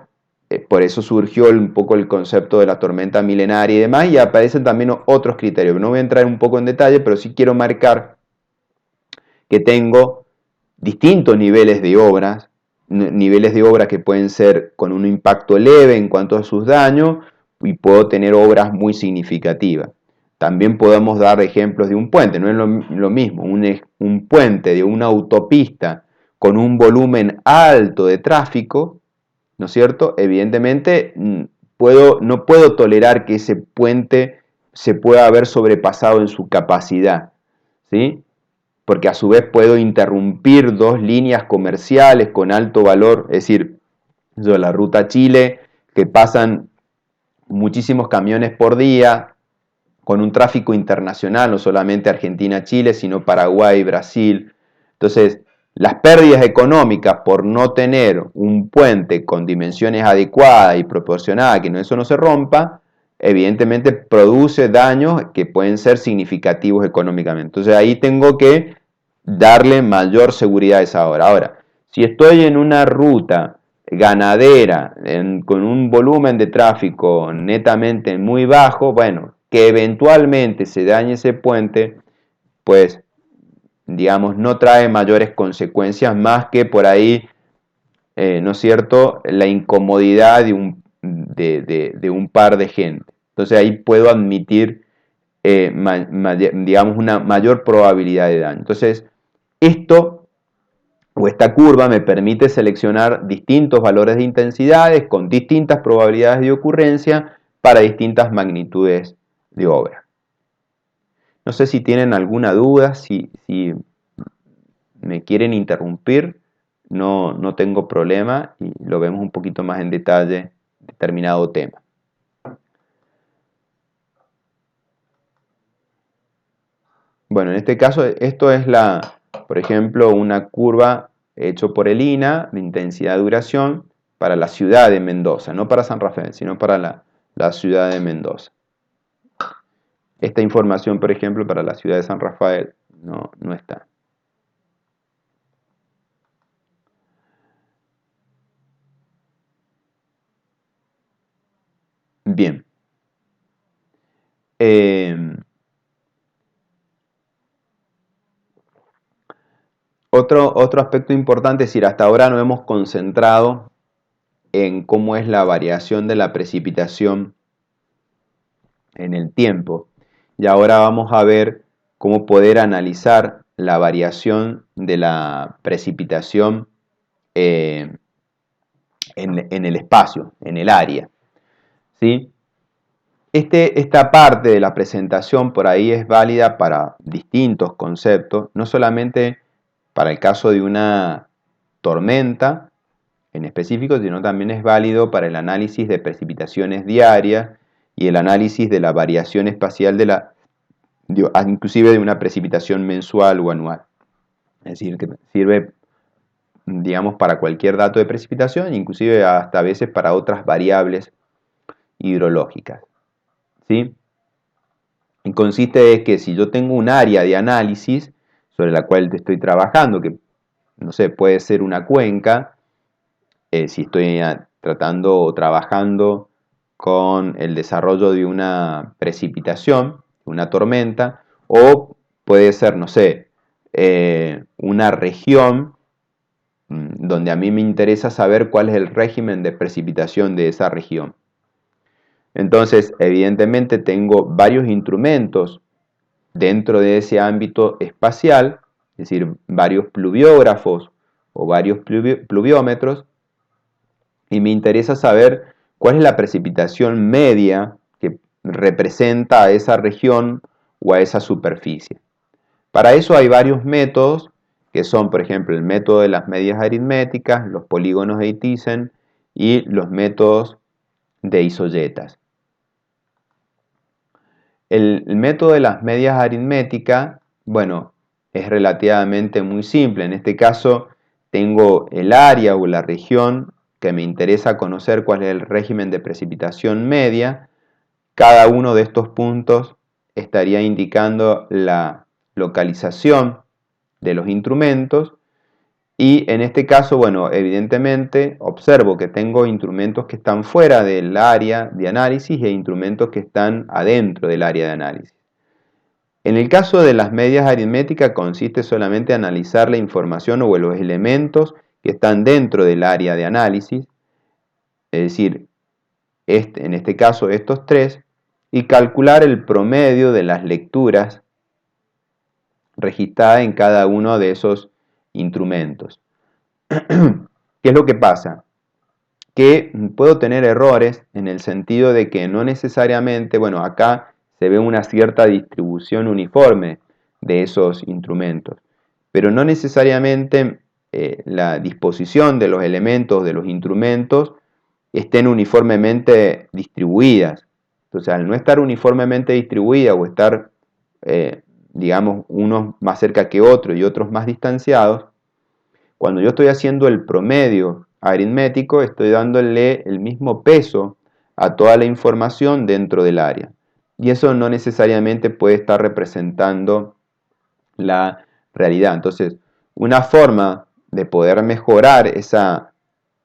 por eso surgió un poco el concepto de la tormenta milenaria y demás, y aparecen también otros criterios. No voy a entrar un poco en detalle, pero sí quiero marcar que tengo distintos niveles de obras, que pueden ser con un impacto leve en cuanto a sus daños, y puedo tener obras muy significativas. También podemos dar ejemplos de un puente, no es lo mismo un puente de una autopista con un volumen alto de tráfico, ¿no es cierto? Evidentemente no puedo tolerar que ese puente se pueda haber sobrepasado en su capacidad, ¿sí? Porque a su vez puedo interrumpir dos líneas comerciales con alto valor, es decir, la ruta Chile, que pasan muchísimos camiones por día, con un tráfico internacional, no solamente Argentina-Chile, sino Paraguay, Brasil. Entonces, las pérdidas económicas por no tener un puente con dimensiones adecuadas y proporcionadas, que eso no se rompa, evidentemente produce daños que pueden ser significativos económicamente. Entonces ahí tengo que darle mayor seguridad a esa obra. Ahora, si estoy en una ruta ganadera con un volumen de tráfico netamente muy bajo, bueno, que eventualmente se dañe ese puente, pues digamos, no trae mayores consecuencias más que por ahí, ¿no es cierto?, la incomodidad de un par de gente. Entonces ahí puedo admitir, digamos, una mayor probabilidad de daño. Entonces, esta curva me permite seleccionar distintos valores de intensidades con distintas probabilidades de ocurrencia para distintas magnitudes de obra. No sé si tienen alguna duda, si me quieren interrumpir, no tengo problema y lo vemos un poquito más en detalle determinado tema. Bueno, en este caso, esto es por ejemplo, una curva hecho por el INA de intensidad-duración para la ciudad de Mendoza, no para San Rafael, sino para la ciudad de Mendoza. Esta información, por ejemplo, para la ciudad de San Rafael no está. Bien. Otro aspecto importante es decir, hasta ahora nos hemos concentrado en cómo es la variación de la precipitación en el tiempo. Y ahora vamos a ver cómo poder analizar la variación de la precipitación en el espacio, en el área. ¿Sí? Esta parte de la presentación por ahí es válida para distintos conceptos, no solamente para el caso de una tormenta en específico, sino también es válido para el análisis de precipitaciones diarias y el análisis de la variación espacial inclusive de una precipitación mensual o anual. Es decir, que sirve, digamos, para cualquier dato de precipitación, inclusive hasta a veces para otras variables hidrológicas. ¿Sí? Y consiste en que si yo tengo un área de análisis sobre la cual estoy trabajando, que no sé, puede ser una cuenca, si estoy tratando o trabajando con el desarrollo de una precipitación, una tormenta, o puede ser, no sé, una región donde a mí me interesa saber cuál es el régimen de precipitación de esa región. Entonces, evidentemente tengo varios instrumentos dentro de ese ámbito espacial, es decir, varios pluviógrafos o varios pluviómetros, y me interesa saber cuál es la precipitación media que representa a esa región o a esa superficie. Para eso hay varios métodos, que son, por ejemplo, el método de las medias aritméticas, los polígonos de Thiessen y los métodos de isoyetas. El método de las medias aritméticas, bueno, es relativamente muy simple. En este caso, tengo el área o la región que me interesa conocer cuál es el régimen de precipitación media. Cada uno de estos puntos estaría indicando la localización de los instrumentos. Y en este caso, bueno, evidentemente observo que tengo instrumentos que están fuera del área de análisis e instrumentos que están adentro del área de análisis. En el caso de las medias aritméticas consiste solamente en analizar la información o los elementos que están dentro del área de análisis, es decir, en este caso estos tres, y calcular el promedio de las lecturas registradas en cada uno de esos instrumentos. ¿Qué es lo que pasa? Que puedo tener errores en el sentido de que no necesariamente, bueno, acá se ve una cierta distribución uniforme de esos instrumentos, pero no necesariamente la disposición de los elementos de los instrumentos estén uniformemente distribuidas. Entonces, al no estar uniformemente distribuida o estar, digamos, unos más cerca que otros y otros más distanciados, cuando yo estoy haciendo el promedio aritmético, estoy dándole el mismo peso a toda la información dentro del área. Y eso no necesariamente puede estar representando la realidad. Entonces, una forma de poder mejorar esa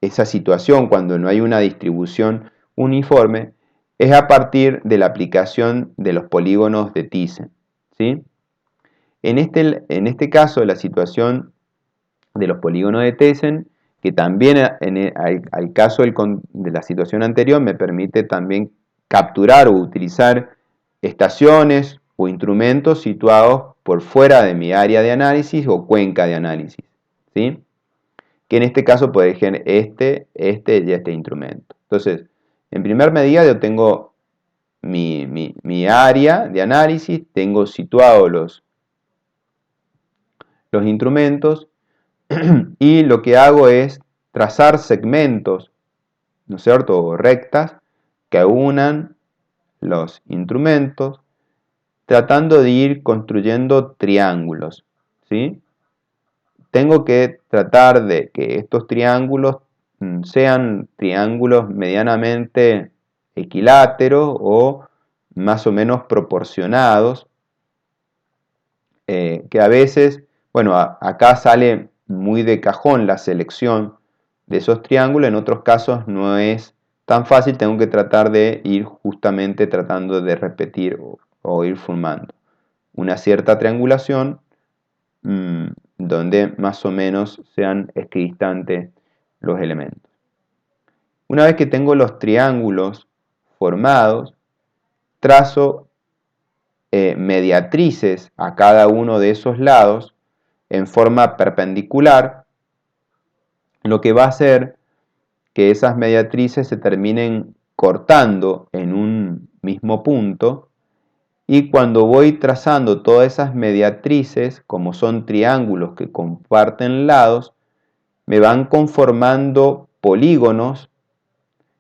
situación cuando no hay una distribución uniforme es a partir de la aplicación de los polígonos de Thiessen, ¿sí? En este caso, la situación de los polígonos de Thiessen, que también al caso de la situación anterior me permite también capturar o utilizar estaciones o instrumentos situados por fuera de mi área de análisis o cuenca de análisis, ¿sí? Que en este caso puede ser este y este instrumento. Entonces, en primer medida yo tengo mi área de análisis, tengo situados los instrumentos, y lo que hago es trazar segmentos, ¿no es cierto?, o rectas que unan los instrumentos, tratando de ir construyendo triángulos, ¿sí? Tengo que tratar de que estos triángulos sean triángulos medianamente equiláteros o más o menos proporcionados, que a veces, bueno, acá sale muy de cajón la selección de esos triángulos, en otros casos no es tan fácil, tengo que tratar de ir justamente tratando de repetir o ir formando una cierta triangulación donde más o menos sean equidistantes los elementos. Una vez que tengo los triángulos formados, trazo mediatrices a cada uno de esos lados en forma perpendicular, lo que va a hacer que esas mediatrices se terminen cortando en un mismo punto, y cuando voy trazando todas esas mediatrices, como son triángulos que comparten lados, me van conformando polígonos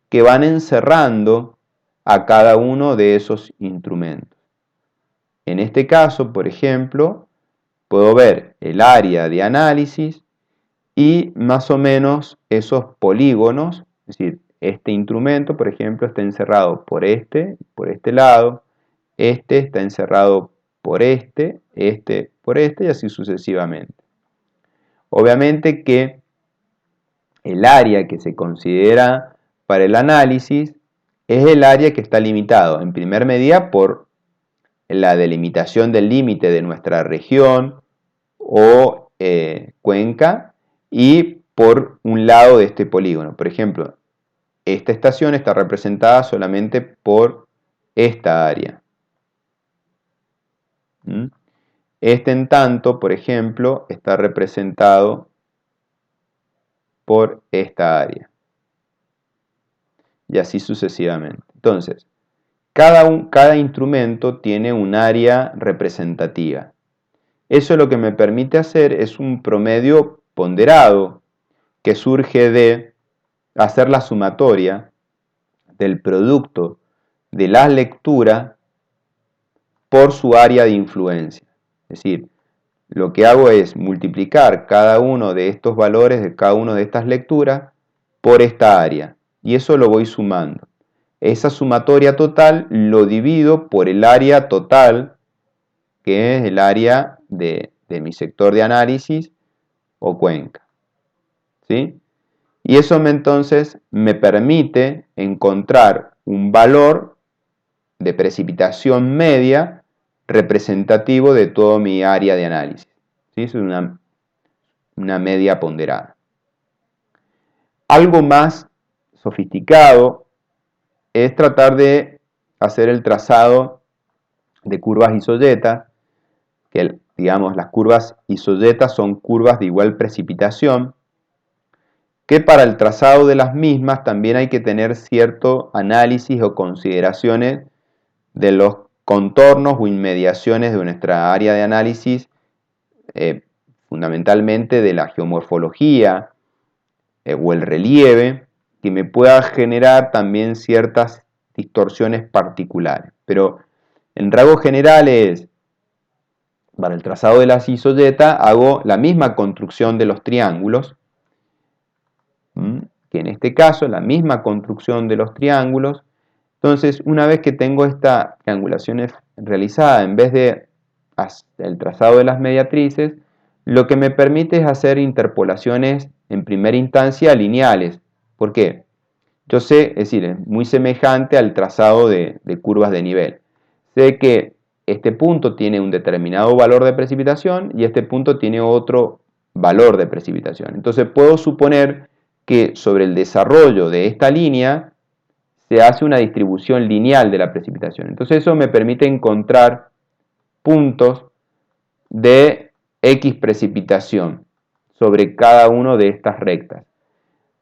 que van encerrando a cada uno de esos instrumentos. En este caso, por ejemplo, puedo ver el área de análisis y más o menos esos polígonos, es decir, este instrumento, por ejemplo, está encerrado por este lado, este está encerrado por este y así sucesivamente. Obviamente que el área que se considera para el análisis es el área que está limitado, en primer medida, por la delimitación del límite de nuestra región o cuenca y por un lado de este polígono. Por ejemplo, esta estación está representada solamente por esta área. Este, en tanto, por ejemplo, está representado por esta área. Y así sucesivamente. Entonces, cada instrumento tiene un área representativa. Eso lo que me permite hacer es un promedio ponderado que surge de hacer la sumatoria del producto de la lectura por su área de influencia. Es decir, lo que hago es multiplicar cada uno de estos valores de cada una de estas lecturas por esta área. Y eso lo voy sumando. Esa sumatoria total lo divido por el área total, que es el área de mi sector de análisis o cuenca. ¿Sí? Y eso entonces me permite encontrar un valor de precipitación media representativo de todo mi área de análisis. ¿Sí? Es una media ponderada. Algo más sofisticado es tratar de hacer el trazado de curvas isoyetas, que digamos las curvas isoyetas son curvas de igual precipitación, que para el trazado de las mismas también hay que tener cierto análisis o consideraciones de los contornos o inmediaciones de nuestra área de análisis, fundamentalmente de la geomorfología o el relieve, que me pueda generar también ciertas distorsiones particulares. Pero en rasgos generales, para el trazado de las isoyetas hago la misma construcción de los triángulos, que en este caso es la misma construcción de los triángulos. Entonces, una vez que tengo esta triangulación realizada, en vez de el trazado de las mediatrices, lo que me permite es hacer interpolaciones en primera instancia lineales. ¿Por qué? Yo sé, es decir, es muy semejante al trazado de curvas de nivel. Sé que este punto tiene un determinado valor de precipitación y este punto tiene otro valor de precipitación. Entonces puedo suponer que sobre el desarrollo de esta línea se hace una distribución lineal de la precipitación. Entonces eso me permite encontrar puntos de X precipitación sobre cada una de estas rectas.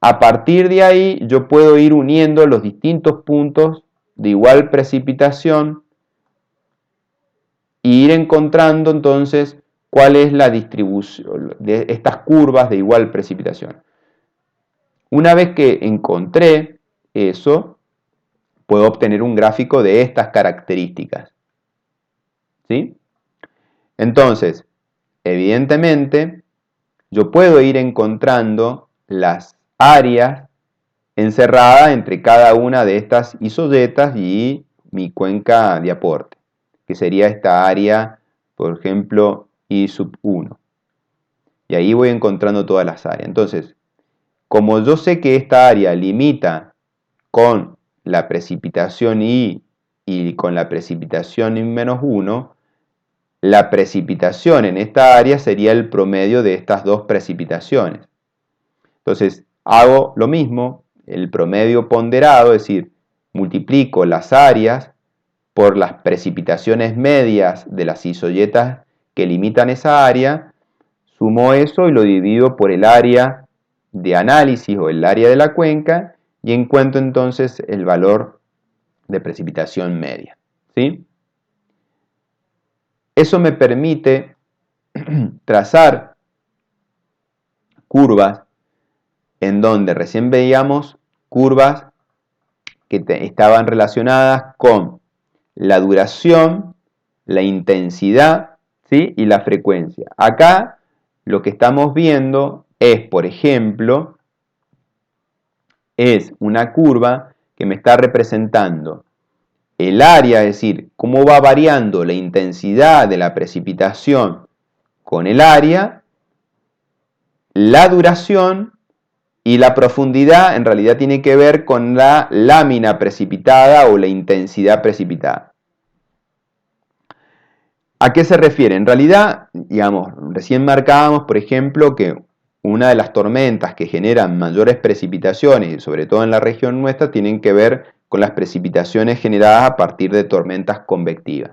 A partir de ahí yo puedo ir uniendo los distintos puntos de igual precipitación e ir encontrando entonces cuál es la distribución de estas curvas de igual precipitación. Una vez que encontré eso, puedo obtener un gráfico de estas características. ¿Sí? Entonces, evidentemente, yo puedo ir encontrando las áreas encerradas entre cada una de estas isoyetas y mi cuenca de aporte, que sería esta área, por ejemplo, I sub 1. Y ahí voy encontrando todas las áreas. Entonces, como yo sé que esta área limita con la precipitación I y con la precipitación I-1, la precipitación en esta área sería el promedio de estas dos precipitaciones. Entonces, hago lo mismo, el promedio ponderado, es decir, multiplico las áreas por las precipitaciones medias de las isoyetas que limitan esa área, sumo eso y lo divido por el área de análisis o el área de la cuenca, y encuentro entonces el valor de precipitación media, ¿sí? Eso me permite trazar curvas en donde recién veíamos curvas que estaban relacionadas con la duración, la intensidad, ¿sí? Y la frecuencia. Acá lo que estamos viendo es, por ejemplo, es una curva que me está representando el área, es decir, cómo va variando la intensidad de la precipitación con el área, la duración y la profundidad en realidad tiene que ver con la lámina precipitada o la intensidad precipitada. ¿A qué se refiere? En realidad, digamos, recién marcábamos, por ejemplo, que una de las tormentas que generan mayores precipitaciones, y sobre todo en la región nuestra, tienen que ver con las precipitaciones generadas a partir de tormentas convectivas.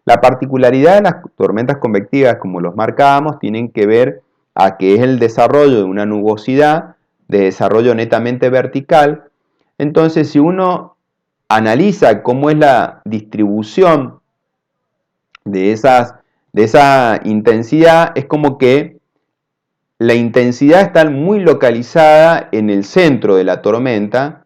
La particularidad de las tormentas convectivas, como los marcábamos, tienen que ver a que es el desarrollo de una nubosidad de desarrollo netamente vertical. Entonces, si uno analiza cómo es la distribución de esa intensidad, es como que la intensidad está muy localizada en el centro de la tormenta,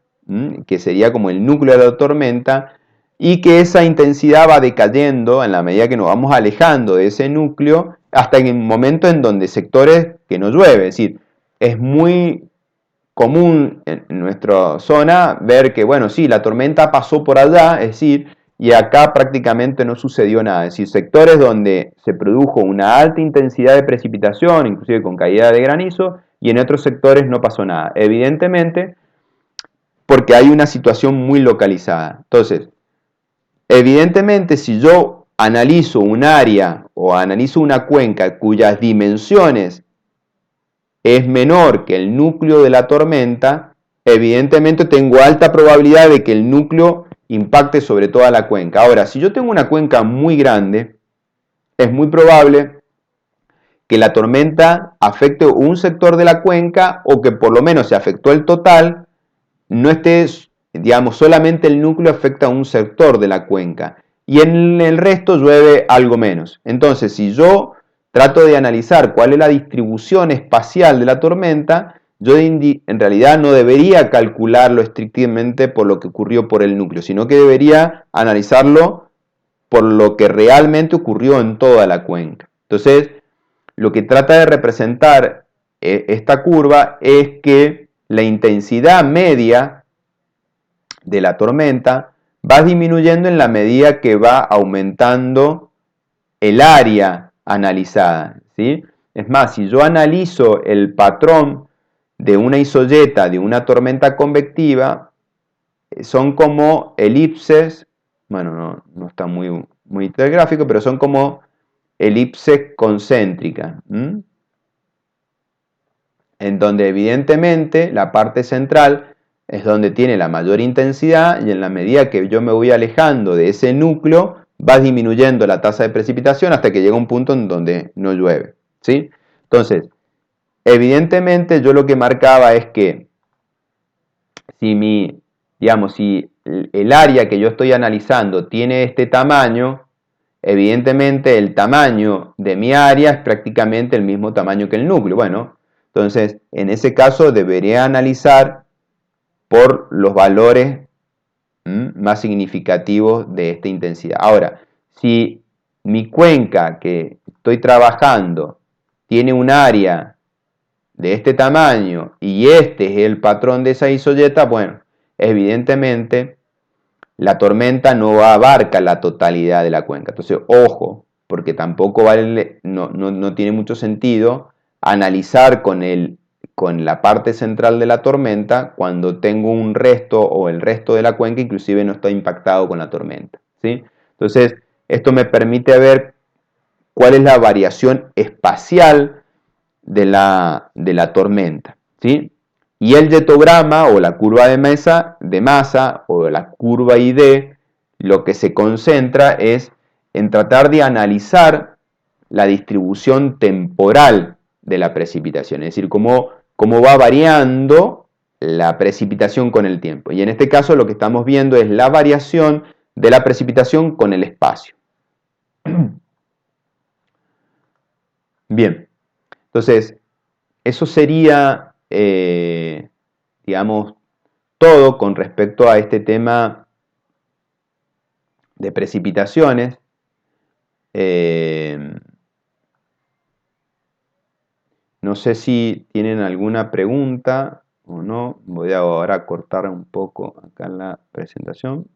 que sería como el núcleo de la tormenta, y que esa intensidad va decayendo en la medida que nos vamos alejando de ese núcleo hasta en el momento en donde sectores que no llueve. Es decir, es muy común en nuestra zona ver que, bueno, sí, la tormenta pasó por allá, es decir, y acá prácticamente no sucedió nada. Es decir, sectores donde se produjo una alta intensidad de precipitación, inclusive con caída de granizo, y en otros sectores no pasó nada. Evidentemente, porque hay una situación muy localizada. Entonces, evidentemente, si yo analizo un área o analizo una cuenca cuyas dimensiones es menor que el núcleo de la tormenta, evidentemente tengo alta probabilidad de que el núcleo impacte sobre toda la cuenca. Ahora, si yo tengo una cuenca muy grande, es muy probable que la tormenta afecte un sector de la cuenca o que por lo menos se afectó el total, no esté, digamos, solamente el núcleo afecta a un sector de la cuenca y en el resto llueve algo menos. Entonces, si yo trato de analizar cuál es la distribución espacial de la tormenta, yo en realidad no debería calcularlo estrictamente por lo que ocurrió por el núcleo, sino que debería analizarlo por lo que realmente ocurrió en toda la cuenca. Entonces, lo que trata de representar esta curva es que la intensidad media de la tormenta va disminuyendo en la medida que va aumentando el área analizada, ¿sí? Es más, si yo analizo el patrón de una isoyeta, de una tormenta convectiva, son como elipses, bueno, no está muy telegráfico, pero son como elipses concéntricas, en donde evidentemente la parte central es donde tiene la mayor intensidad y en la medida que yo me voy alejando de ese núcleo va disminuyendo la tasa de precipitación hasta que llega un punto en donde no llueve, ¿sí? Entonces, evidentemente yo lo que marcaba es que si el área que yo estoy analizando tiene este tamaño, evidentemente el tamaño de mi área es prácticamente el mismo tamaño que el núcleo. Bueno, entonces en ese caso debería analizar por los valores más significativos de esta intensidad. Ahora, si mi cuenca que estoy trabajando tiene un área de este tamaño y este es el patrón de esa isoyeta, bueno, evidentemente la tormenta no abarca la totalidad de la cuenca. Entonces, ojo, porque tampoco no tiene mucho sentido analizar con la parte central de la tormenta cuando tengo un resto o el resto de la cuenca inclusive no está impactado con la tormenta, ¿sí? Entonces, esto me permite ver cuál es la variación espacial de la tormenta, ¿sí? Y el yetograma o la curva de masa o la curva ID, lo que se concentra es en tratar de analizar la distribución temporal de la precipitación, es decir, cómo va variando la precipitación con el tiempo. Y en este caso lo que estamos viendo es la variación de la precipitación con el espacio. Bien, entonces eso sería, digamos, todo con respecto a este tema de precipitaciones. No sé si tienen alguna pregunta o no. Voy ahora a cortar un poco acá la presentación.